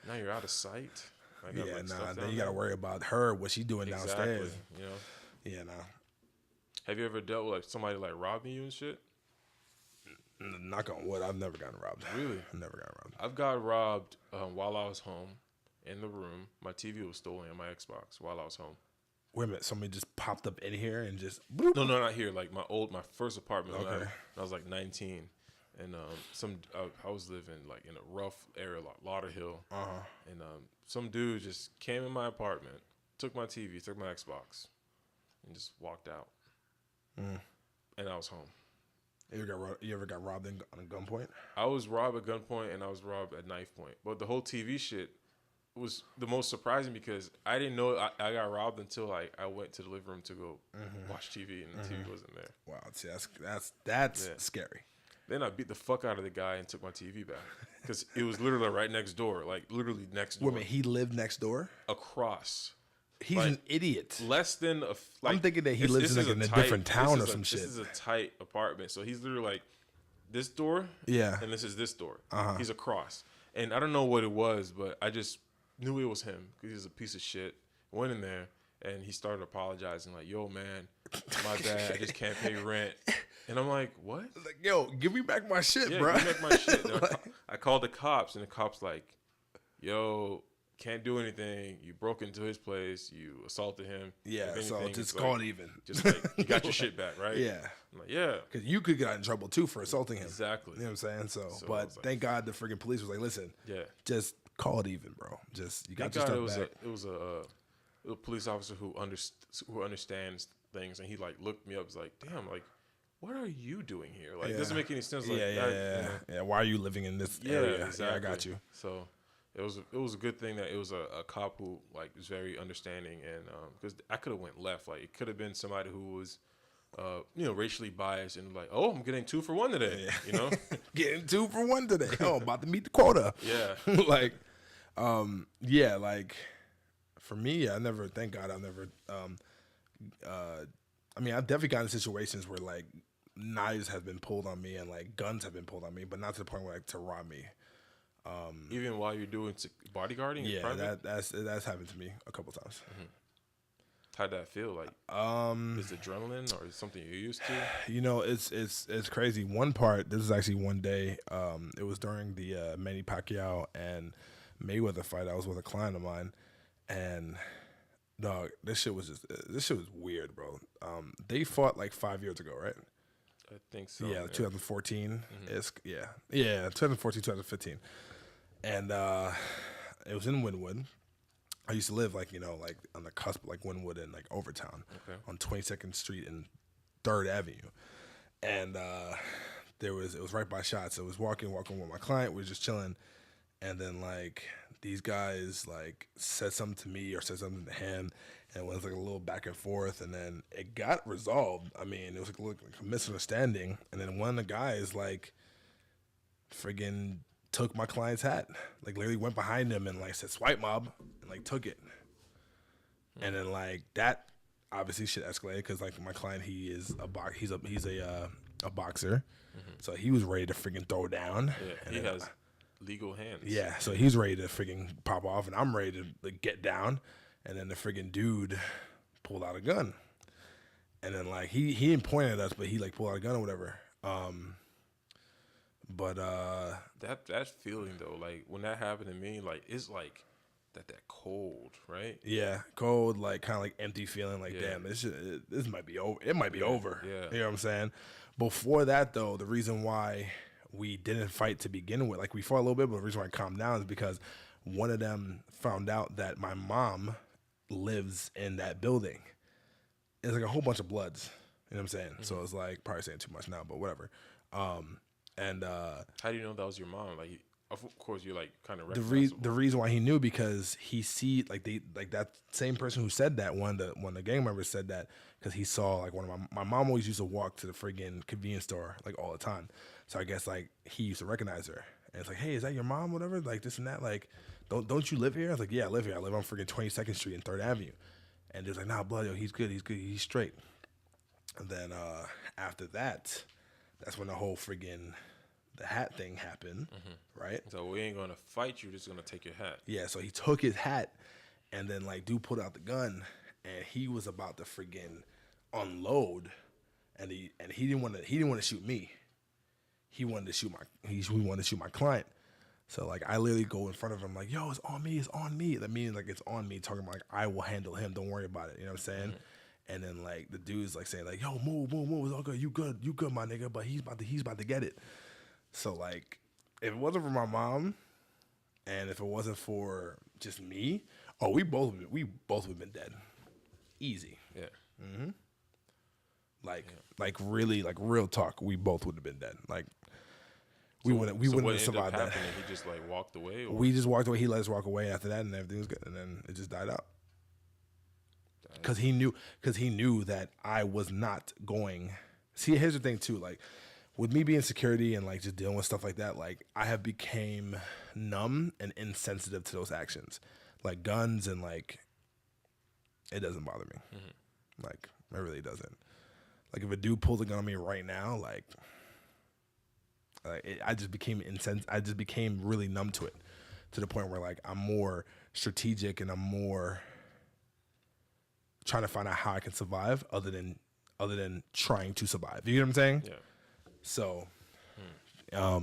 now you're out of sight. Then you got to worry about her, what she doing downstairs. Yeah, nah. Have you ever dealt with like somebody like robbing you and shit? Knock on wood, I've never gotten robbed. Really? I've never gotten robbed. I've got robbed while I was home in the room. My TV was stolen and my Xbox while I was home. Wait a minute, somebody just popped up in here and just... No, not here. Like my first apartment when I was like 19. And I was living like in a rough area, like Lauderhill. And some dude just came in my apartment, took my TV, took my Xbox, and just walked out. And I was home. You ever got robbed on a gunpoint? I was robbed at gunpoint, and I was robbed at knife point. But the whole TV shit was the most surprising, because I didn't know I got robbed until like I went to the living room to go watch TV, and the TV wasn't there. Wow, see, that's scary. Then I beat the fuck out of the guy and took my TV back, because it was literally right next door, like literally next door. Wait a minute, he lived next door? Across. He's like, an idiot. Less than I'm thinking that he lives in a different town or some shit. This is a tight apartment, so he's literally like this door, and this is this door. He's across, and I don't know what it was, but I just knew it was him because he's a piece of shit. Went in there, and he started apologizing, like, "Yo, man, my bad. I just can't pay rent." And I'm like, "What?" Like, yo, give me back my shit, bro. Give me back my shit. I called the cops, and the cops like, "Yo, can't do anything. You broke into his place. You assaulted him. Yeah, so just call it even. Just like, you got your shit back, right?" Yeah. I'm like, yeah. Because you could get in trouble, too, for assaulting him. Exactly. You know what I'm saying? So but thank God the freaking police was like, listen, just call it even, bro. Just, you got your stuff back. It was a police officer who understands things, and he, like, looked me up. Was like, damn, like, what are you doing here? Like, it doesn't make any sense. Like, yeah. Why are you living in this area? Exactly. Yeah, I got you. So it was a good thing that it was a cop who like was very understanding, and because I could have went left. Like, it could have been somebody who was racially biased and like, "Oh, I'm getting 2 for 1 today." Getting 2 for 1 today. Oh, about to meet the quota. Yeah. like for me, thank God I've never I mean, I've definitely gotten in situations where like knives have been pulled on me and like guns have been pulled on me, but not to the point where like to rob me. Even while you're doing bodyguarding? Yeah, that's happened to me a couple times. How'd that feel? Like, is it adrenaline or is it something you're used to? It's crazy. One part, this is actually one day, it was during the Manny Pacquiao and Mayweather fight. I was with a client of mine, and dog, this shit was weird, bro. They fought like 5 years ago, right? I think so. Yeah, 2014. Yeah, 2014, 2015, and it was in Wynwood. I used to live like like on the cusp, like Wynwood and like Overtown, on 22nd Street and 3rd Avenue, and it was right by Shots. So I was walking with my client. We were just chilling, and then like these guys like said something to me or said something to him, and it was like a little back and forth, and then it got resolved. I mean, it was like a misunderstanding, and then one of the guys like friggin' took my client's hat, like literally went behind him and like said "swipe mob" and like took it, and then like that obviously shit escalated because like my client, he's a boxer, so he was ready to friggin' throw down. Yeah, he has legal hands. Yeah, so he's ready to friggin' pop off, and I'm ready to like get down, and then the friggin' dude pulled out a gun, and then like he didn't point at us, but he like pulled out a gun or whatever. But that feeling though, like when that happened to me, like it's like that cold, right? Yeah, cold, like kind of like empty feeling, like damn, this might be over. It might be over. Yeah, you know what I'm saying. Before that though, the reason why we didn't fight to begin with, like we fought a little bit, but the reason why I calmed down is because one of them found out that my mom lives in that building. It's like a whole bunch of bloods. You know what I'm saying? So it's like probably saying too much now, but whatever. And how do you know that was your mom? Like, of course, you're like kind of the reason why he knew, because he see like that same person who said that, one of the gang members said that because he saw like one of my mom always used to walk to the friggin' convenience store like all the time. So I guess like he used to recognize her, and it's like, hey, is that your mom? Whatever, like this and that. Like, don't you live here? I was like, yeah, I live here. I live on friggin' 22nd Street and 3rd Avenue. And they're like, nah, blood, yo, he's good, he's straight. And then after that, that's when the whole friggin' the hat thing happened, right? So we ain't gonna fight you, just gonna take your hat. Yeah, so he took his hat, and then like dude pulled out the gun, and he was about to friggin' unload, and he didn't want to shoot me. He wanted to shoot my client. So like I literally go in front of him like, yo, it's on me. That means like it's on me, talking about like I will handle him. Don't worry about it. You know what I'm saying? And then like the dude's like saying like, yo, move, it's all good. You good, my nigga. But he's about to get it. So like, if it wasn't for my mom, and if it wasn't for just me, we both would have been dead, easy. Yeah. Like really, like real talk, we both would have been dead. Like we wouldn't have survived that. He just like walked away. Or? We just walked away. He let us walk away after that, and everything was good. And then it just died out. Because he knew that I was not going. See, here's the thing too. Like with me being security and like just dealing with stuff like that, like I have became numb and insensitive to those actions, like guns, and like it doesn't bother me. Like it really doesn't. Like if a dude pulls a gun on me right now, like I just became I just became really numb to it, to the point where like I'm more strategic and I'm more trying to find out how I can survive other than trying to survive. You know what I'm saying? Yeah. So, I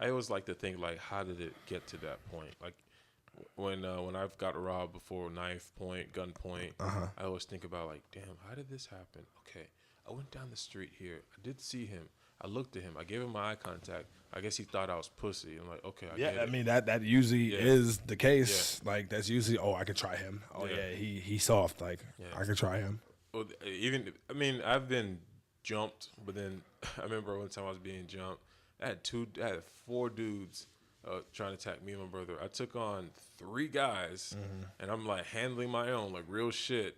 always like to think like, how did it get to that point? Like when I've got robbed before, knife point, gun point, I always think about like, damn, how did this happen? Okay, I went down the street here. I did see him. I looked at him. I gave him my eye contact. I guess he thought I was pussy. I'm like, okay, I get it. I mean that usually is the case. Yeah. Like that's usually, I can try him. He's soft. Like I can try him. Well, I've been jumped, but then I remember one time I was being jumped. I had 4 dudes trying to attack me and my brother. I took on 3 guys, and I'm like handling my own, like real shit.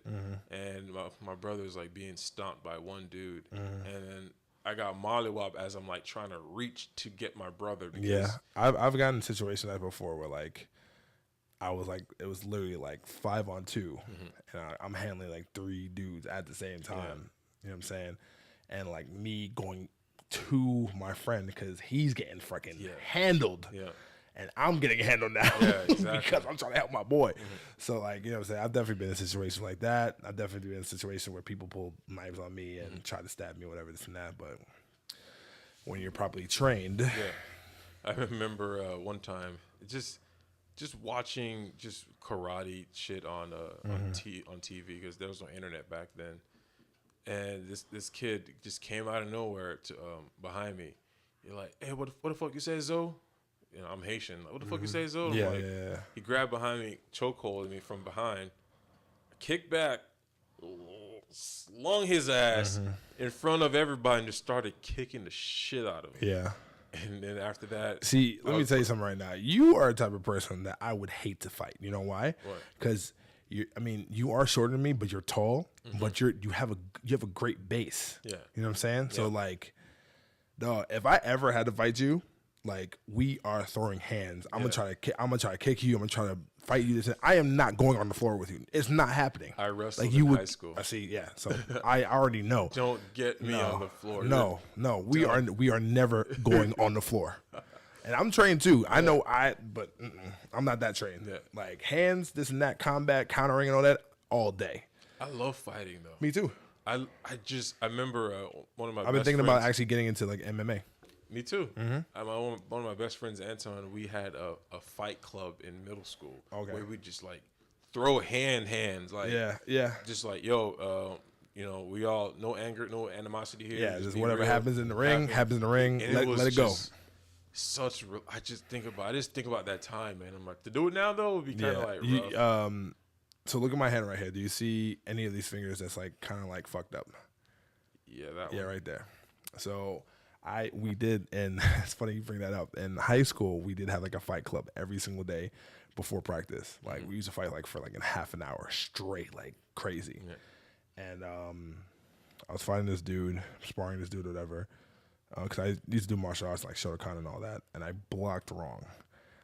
And my brother's like being stomped by one dude, and then I got mollywopped as I'm like trying to reach to get my brother. Yeah, I've gotten in situations like that before where like I was like, it was literally like 5 on 2, and I'm handling like 3 dudes at the same time. You know what I'm saying? And like me going to my friend because he's getting fucking handled. Yeah. And I'm getting handled now because I'm trying to help my boy. So like, you know what I'm saying? I've definitely been in a situation like that. I've definitely been in a situation where people pull knives on me and try to stab me or whatever, this and that. But when you're properly trained. Yeah. I remember one time just watching just karate shit on TV because there was no internet back then. and this kid just came out of nowhere to behind me. You're like, hey, what the fuck you say, Zoe? You know, I'm Haitian. Like, what the fuck you say, Zoe? Yeah, like, yeah. He grabbed behind me, chokeholded me from behind, kicked back, slung his ass in front of everybody, and just started kicking the shit out of him. Yeah. And then after that, see, let me tell you something right now. You are the type of person that I would hate to fight. You know why? Because you are shorter than me, but you're tall. But you have a great base. Yeah. You know what I'm saying? Yeah. So like, dog, if I ever had to fight you, like we are throwing hands. I'm gonna try to kick you. I'm gonna try to fight you. I am not going on the floor with you. It's not happening. I wrestled in high school. I see. Yeah. So I already know. Don't get me on the floor. No. We are never going on the floor. And I'm trained too. I know but I'm not that trained. Yeah. Like hands, this and that, combat, countering, and all that, all day. I love fighting though. Me too. I remember one of my. I've been thinking about actually getting into like MMA. Me too. One of my best friends, Anton, we had a fight club in middle school where we just like throw hands like just like we all no anger, no animosity here. Yeah, just whatever happens in the ring happens in the ring. Let it go. I just think about that time, man. I'm like, to do it now though would be kind of like rough. So look at my hand right here. Do you see any of these fingers that's like kind of like fucked up? Yeah, that one. Yeah, right there. So we did, and it's funny you bring that up. In high school, we did have like a fight club every single day before practice. Like we used to fight like for like a half an hour straight, like crazy. Yeah. And I was fighting this dude, sparring this dude, or whatever. Because I used to do martial arts like Shotokan and all that, and I blocked wrong.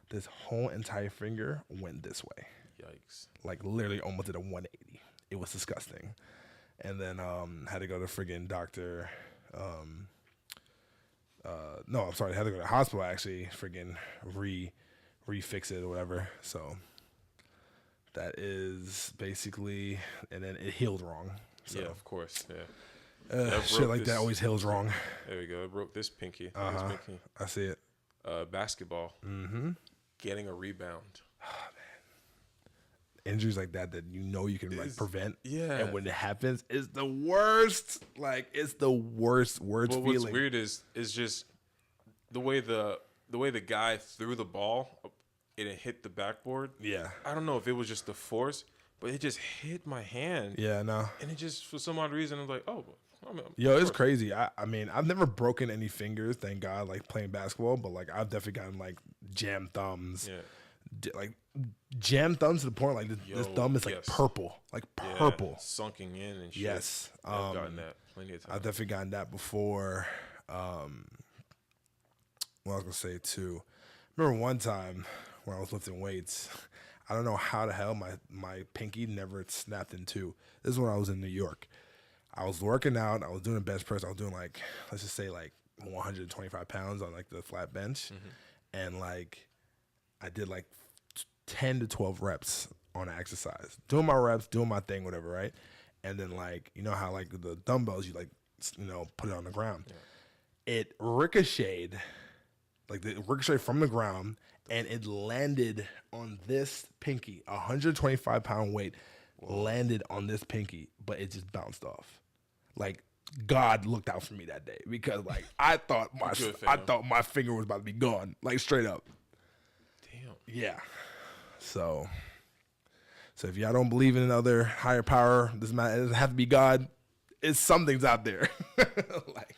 This whole entire finger went this way. Yikes! Like literally almost did a 180. It was disgusting. And then had to go to friggin' doctor. No, I'm sorry. I had to go to the hospital actually. Friggin' refix it or whatever. So that is basically, and then it healed wrong. So. Yeah, of course. Yeah. Shit like that always heals wrong. There we go. I broke this pinky. I see it. Basketball. Getting a rebound. Oh, man. Injuries like that you can like prevent. Yeah. And when it happens, it's the worst. Like it's the worst feeling. What's weird is just the way the guy threw the ball and it hit the backboard. Yeah. I don't know if it was just the force, but it just hit my hand. Yeah, no. And it just for some odd reason I was like, oh. Yo, it's crazy. I mean, I've never broken any fingers, thank God, like playing basketball, but like I've definitely gotten like jam thumbs. Yeah. Like jam thumbs to the point like this thumb is like purple. Like purple. Yeah, sunking in and shit. Yes. I've gotten that plenty of times. I've definitely gotten that before. What I was gonna say too. I remember one time when I was lifting weights, I don't know how the hell my pinky never snapped in two. This is when I was in New York. I was working out. I was doing a bench press. I was doing like, let's just say like 125 pounds on like the flat bench. And like I did like 10 to 12 reps on an exercise. Doing my reps, doing my thing, whatever, right? And then like, you know how like the dumbbells, you like, put it on the ground. Yeah. It ricocheted, like it ricocheted from the ground and it landed on this pinky, 125-pound weight. Landed on this pinky, but it just bounced off. Like God looked out for me that day because like I thought my finger was about to be gone, like straight up. Damn. Yeah. So if y'all don't believe in another higher power, it doesn't have to be God. It's something's out there. Like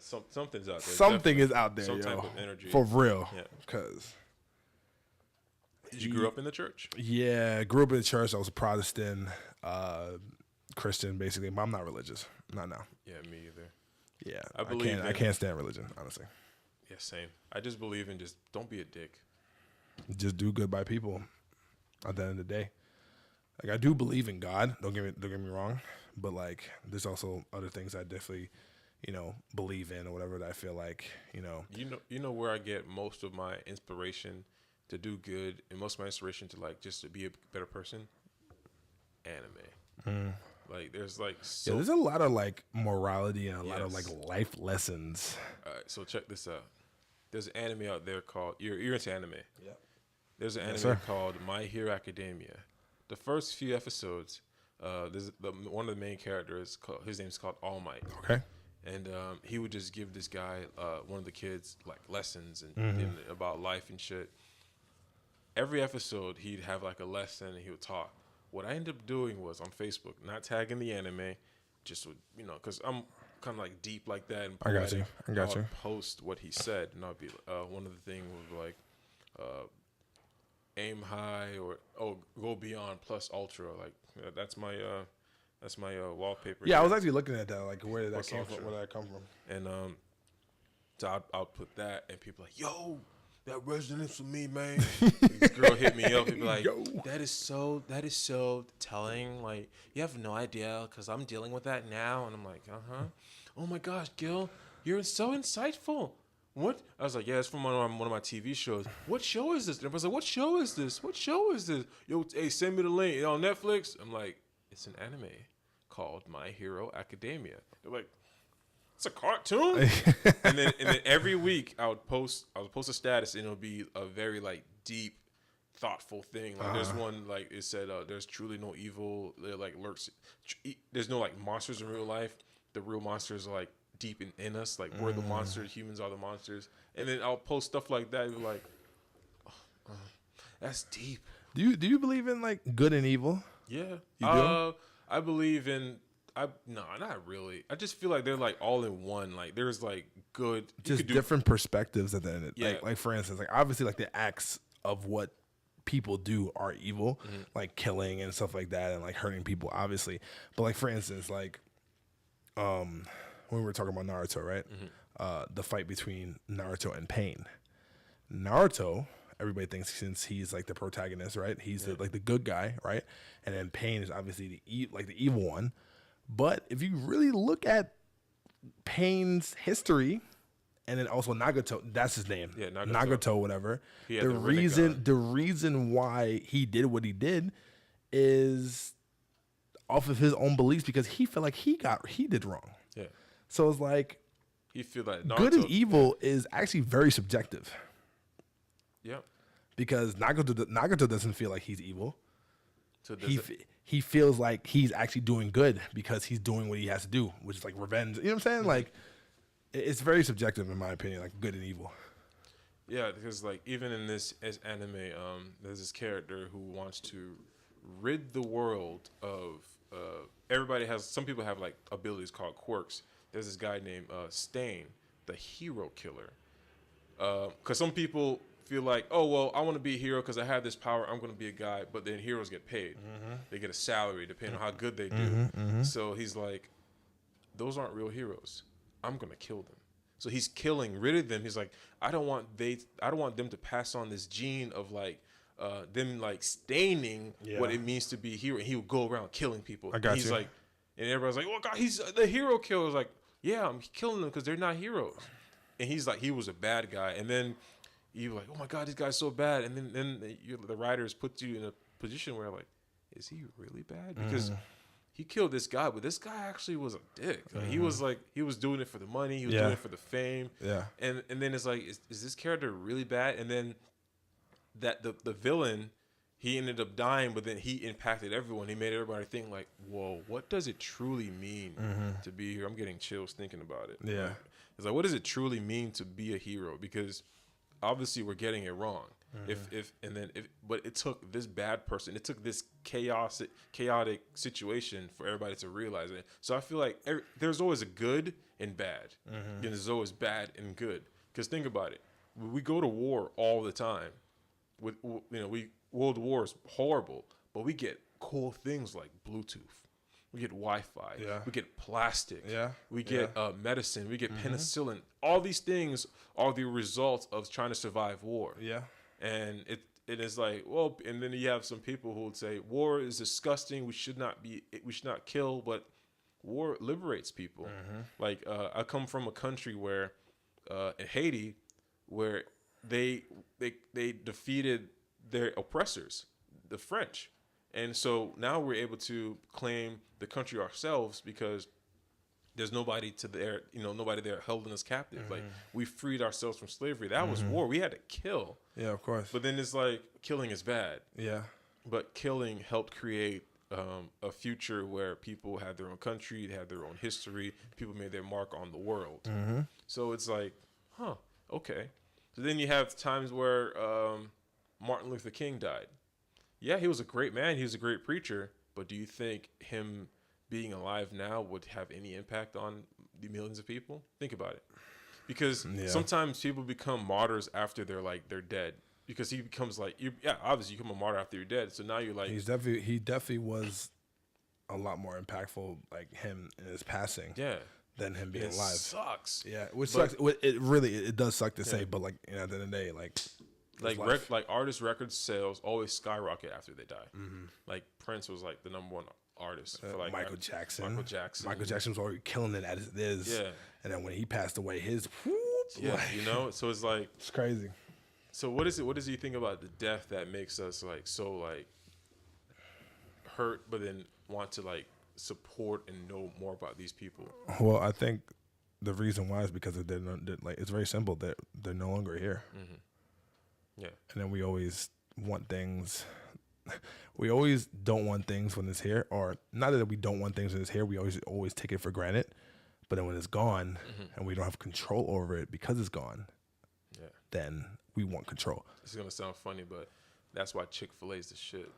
something's out there. Something is out there. Some type of energy for real. Yeah. Because. Did you grow up in the church? Yeah, grew up in the church. I was a Protestant, Christian, basically. But I'm not religious. Not now. Yeah, me either. Yeah, I can't stand religion, honestly. Yeah, same. I just believe in just don't be a dick. Just do good by people. At the end of the day, like I do believe in God. Don't get me wrong, but like there's also other things I definitely, believe in or whatever that I feel like, You know where I get most of my inspiration to do good and most of my inspiration to like just to be a better person. Anime. Like there's like there's a lot of like morality and a lot of like life lessons. So check this out. There's an anime out there called you're into anime. Yeah. There's an anime called My Hero Academia. The first few episodes one of the main characters. His name's called All Might. Okay. And he would just give this guy, one of the kids, like lessons and, about life and shit. Every episode, he'd have like a lesson and he would talk. What I ended up doing was on Facebook, not tagging the anime, just would, because I'm kind of like deep like that. And I got you. I'll post what he said, and I'll be one of the things was like, aim high or go beyond plus ultra. Like that's my wallpaper. Yeah, I was actually looking at that. Like, where did that come from? Where did that come from? And so I'll put that, and people are like, yo, that resonates with me, man. This girl hit me up and be like, yo, that is so telling. Like, you have no idea because I'm dealing with that now. And I'm like, oh my gosh, Gil, you're so insightful. What? I was like, yeah, it's from one of my TV shows. What show is this? And I was like, what show is this? What show is this? Yo, hey, send me the link. It's on Netflix. I'm like, it's an anime called My Hero Academia. They're like, it's a cartoon. and then every week I would post a status, and it'll be a very like deep, thoughtful thing. Like there's one like it said, there's truly no evil. There like lurks. There's no like monsters in real life. The real monsters are like deep in us. Like we're the monsters. Humans are the monsters. And then I'll post stuff like that. And be like, that's deep. Do you believe in like good and evil? Yeah, you do. I believe in. No, not really. I just feel like they're like all in one. Like there's like good, just different perspectives at the end. Yeah. Like for instance, like obviously like the acts of what people do are evil, like killing and stuff like that, and like hurting people, obviously. But like for instance, like when we were talking about Naruto, right? The fight between Naruto and Pain. Naruto, everybody thinks since he's like the protagonist, right? He's like the good guy, right? And then Pain is obviously the evil one. But if you really look at Pain's history, and then also Nagato, that's his name. Yeah, Nagato, whatever. The reason why he did what he did is off of his own beliefs because he felt like he did wrong. Yeah. So it's like he feel like Naruto, good and evil is actually very subjective. Yeah. Because Nagato doesn't feel like he's evil. So he feels like he's actually doing good because he's doing what he has to do, which is like revenge. You know what I'm saying? Like, it's very subjective in my opinion, like good and evil. Yeah, because like even in this as anime, there's this character who wants to rid the world of everybody has. Some people have like abilities called quirks. There's this guy named Stain, the hero killer. Because some people feel like, oh, well, I want to be a hero because I have this power. I'm going to be a guy. But then heroes get paid. They get a salary depending on how good they do. So he's like, those aren't real heroes. I'm going to kill them. So he's killing, rid of them. He's like, I don't want them to pass on this gene of like them like staining what it means to be a hero. And he would go around killing people. I got he's you. like, and everybody's like, oh God, he's the hero killer. Like, yeah, I'm killing them because they're not heroes. And he's like, he was a bad guy. And then you're like, oh my God, this guy's so bad. And then the writers put you in a position where like, is he really bad? Because he killed this guy, but this guy actually was a dick. Like, he was doing it for the money. He was doing it for the fame. Yeah. And then it's like, is this character really bad? And then that the villain, he ended up dying, but then he impacted everyone. He made everybody think like, whoa, what does it truly mean to be here? I'm getting chills thinking about it. Yeah. It's like, what does it truly mean to be a hero? Because obviously we're getting it wrong. But it took this bad person, it took this chaotic situation for everybody to realize it. So I feel like there's always a good and bad, and there's always bad and good. Because think about it, we go to war all the time. World War is horrible, but we get cool things like Bluetooth. We get Wi-Fi. Yeah. We get plastic. Yeah. We get medicine. We get penicillin. All these things are the results of trying to survive war. Yeah. And it is like, well, and then you have some people who would say war is disgusting. We should not kill, but war liberates people. Like I come from a country where in Haiti, where they defeated their oppressors, the French. And so now we're able to claim the country ourselves because there's nobody there holding us captive. Like we freed ourselves from slavery. That was war. We had to kill. Yeah, of course. But then it's like killing is bad. Yeah. But killing helped create a future where people have their own country, they have their own history, people made their mark on the world. Mm-hmm. So it's like, huh, okay. So then you have times where Martin Luther King died. Yeah, he was a great man. He was a great preacher. But do you think him being alive now would have any impact on the millions of people? Think about it. Because sometimes people become martyrs after they're dead. Because he becomes like, obviously you become a martyr after you're dead. So now you're like, he definitely was a lot more impactful, like him in his passing. Yeah. Than him being it alive. Sucks. Yeah, which sucks. It does suck to say, but like at the end of the day, like artist record sales always skyrocket after they die. Mm-hmm. Like Prince was like the number one artist for like Michael Jackson. Michael Jackson was already killing it as it is. Yeah. And then when he passed away, his so it's like it's crazy. So what does he think about the death that makes us like so like hurt, but then want to like support and know more about these people? Well, I think the reason why is because they're like it's very simple. They're no longer here. Mm-hmm. Yeah. And then we always want things. We always don't want things when it's here, or not that we don't want things when it's here. We always take it for granted. But then when it's gone and we don't have control over it because it's gone, then we want control. It's gonna sound funny, but that's why Chick-fil-A is the shit.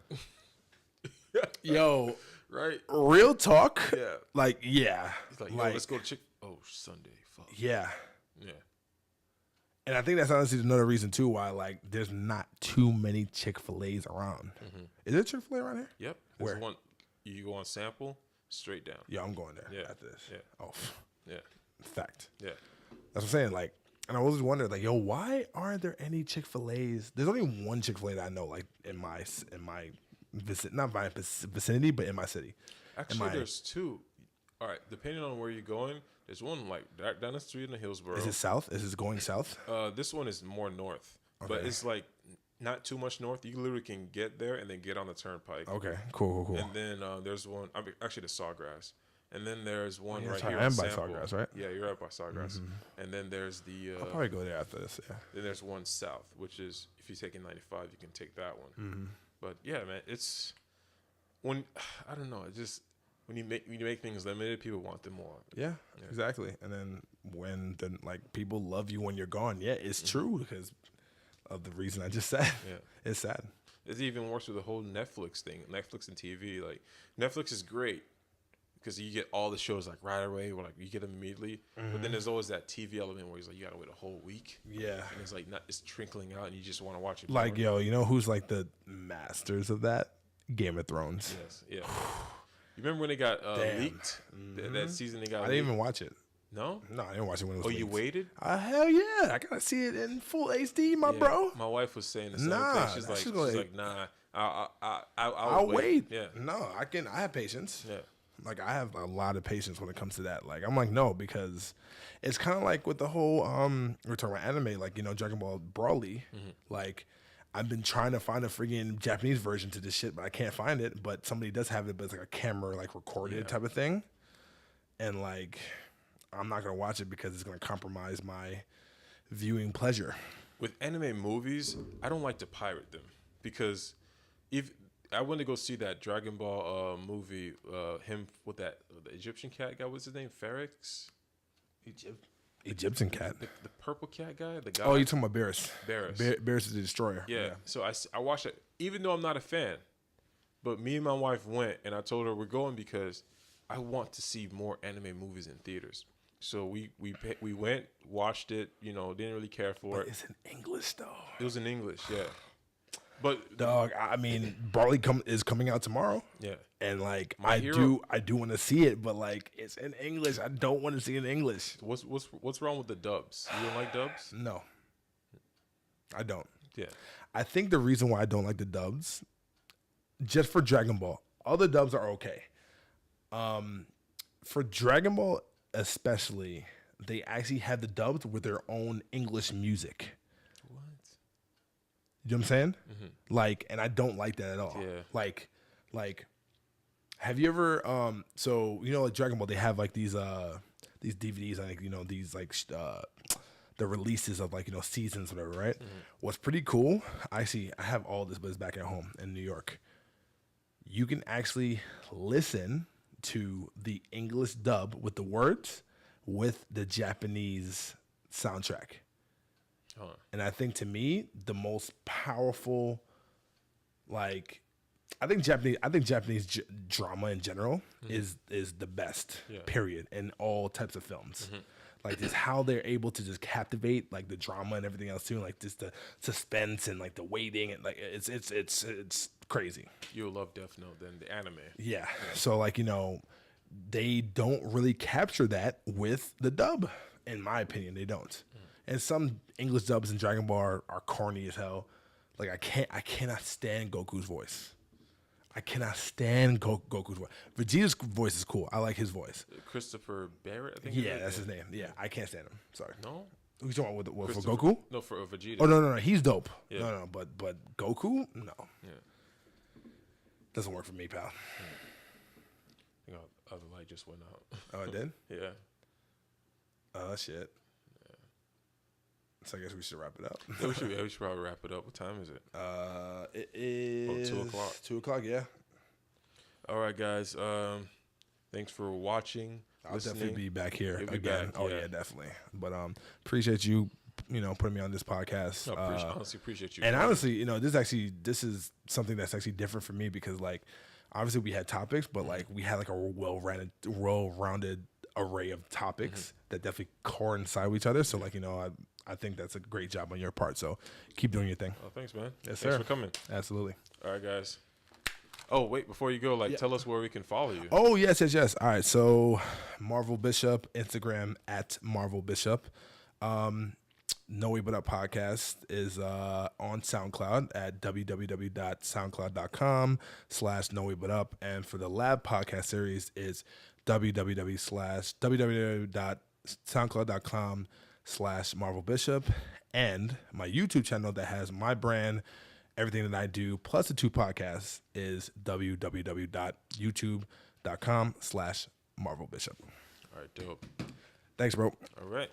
Yo, right? Real talk. Yeah. Like, yeah. He's like, yo, let's go to Chick. Oh, Sunday. Fuck. Yeah. Yeah. And I think that's honestly another reason too why like there's not too many Chick-fil-A's around. Mm-hmm. Is there Chick-fil-A around here? Yep. Where? One. You go on Sample, straight down. Yeah, I'm going there. Yeah. After this. Yeah. Oh. Yeah. Fact. Yeah. That's what I'm saying. Like, and I always wondered, like, yo, why aren't there any Chick-fil-A's? There's only one Chick-fil-A that I know, like in my not my vicinity, but in my city. Actually, there's two. All right, depending on where you're going, there's one like down the street in Hillsborough. Is it south? Is it going south? This one is more north, but it's like not too much north. You literally can get there and then get on the turnpike. Okay, cool. And then there's one. Actually, the Sawgrass. And then there's one right here. here. I'm by Sawgrass, right? Yeah, you're right by Sawgrass. Mm-hmm. And then there's the. I'll probably go there after this. Yeah. Then there's one south, which is if you're taking 95, you can take that one. Mm-hmm. But yeah, man, it's when I don't know. It just when you make things limited, people want them more. Yeah, exactly. And then when people love you when you're gone, it's true because of the reason I just said. Yeah, it's sad. It's even worse with the whole Netflix thing. Netflix and TV. Like Netflix is great because you get all the shows like right away, or like you get them immediately. Mm-hmm. But then there's always that TV element where it's like you gotta wait a whole week. Yeah, and it's like it's trickling out, and you just want to watch it. Like yo, you know who's like the masters of that? Game of Thrones. Yes, yeah. You remember when it got leaked? Mm-hmm. That season they got. I didn't even watch it. No, I didn't watch it when it was. leaked. You waited? Hell yeah! I gotta see it in full HD, bro. My wife was saying the same thing. She's like, nah. I'll wait. Yeah. No, I have patience. Yeah. Like I have a lot of patience when it comes to that. Like I'm like no, because it's kind of like with the whole we're talking about anime, like Dragon Ball Broly. Mm-hmm. Like I've been trying to find a freaking Japanese version to this shit, but I can't find it. But somebody does have it, but it's like a camera like recorded type of thing, and like I'm not gonna watch it because it's gonna compromise my viewing pleasure. With anime movies, I don't like to pirate them because if I went to go see that Dragon Ball movie, him with the Egyptian cat guy. What's his name? Ferrex? Egyptian cat. The purple cat guy. The guy. Oh, you're talking about Barris. Barris. Barris is the destroyer. Yeah. So I watched it, even though I'm not a fan. But me and my wife went, and I told her we're going because I want to see more anime movies in theaters. So we went, watched it. Didn't really care for it. It's in English though. It was in English, yeah. But dog, I mean, Broly is coming out tomorrow. Yeah, and like I do want to see it, but like it's in English. I don't want to see it in English. What's wrong with the dubs? You don't like dubs? No, I don't. Yeah, I think the reason why I don't like the dubs, just for Dragon Ball, all the dubs are okay. For Dragon Ball especially, they actually have the dubs with their own English music. You know what I'm saying? Mm-hmm. Like, and I don't like that at all. Yeah. Like, have you ever, so, like Dragon Ball, they have like these DVDs, like, these like, the releases of like, seasons, whatever, right? Mm-hmm. What's pretty cool, I have all this, but it's back at home in New York. you can actually listen to the English dub with the words with the Japanese soundtrack. And I think, to me, the most powerful, like, I think Japanese drama in general is the best, period, in all types of films. Like, just how they're able to just captivate, like, the drama and everything else too, like just the suspense and like the waiting, and like it's crazy. You'll love Death Note than the anime. Yeah. So, like, they don't really capture that with the dub, in my opinion. They don't. And some English dubs in Dragon Ball are corny as hell. Like, I cannot stand Goku's voice. I cannot stand Goku's voice. Vegeta's voice is cool. I like his voice. Christopher Barrett, I think. Yeah, that's his name. Yeah, I can't stand him. Sorry. No? Who's talking about for Goku? No, for Vegeta. Oh, no. He's dope. Yeah. No, but Goku? No. Yeah. Doesn't work for me, pal. I think our other light just went out. Oh, it did? Yeah. Oh, shit. So I guess we should wrap it up. Yeah, we should probably wrap it up. What time is it? It is 2 o'clock. 2 o'clock, yeah. All right, guys. Thanks for watching. I'll definitely be back here You'll be again. back, Oh yeah, definitely. But appreciate you, putting me on this podcast. No, honestly appreciate you. And honestly, this is something that's actually different for me, because, like, obviously we had topics, but like we had like a well-rounded array of topics that definitely coincide with each other. So, like, I think that's a great job on your part. So keep doing your thing. Oh, thanks, man. Yes, thanks sir. for coming. Absolutely. All right, guys. Oh, wait, before you go, tell us where we can follow you. Oh, yes. All right. So Marvel Bishop, Instagram at Marvel Bishop. No Way But Up podcast is on SoundCloud at www.soundcloud.com/No Way But Up. And for the Lab podcast series is www.soundcloud.com/Marvel Bishop. And my YouTube channel that has my brand, everything that I do, plus the 2 podcasts, is www.youtube.com/Marvel Bishop. All right, dope. Thanks, bro. All right.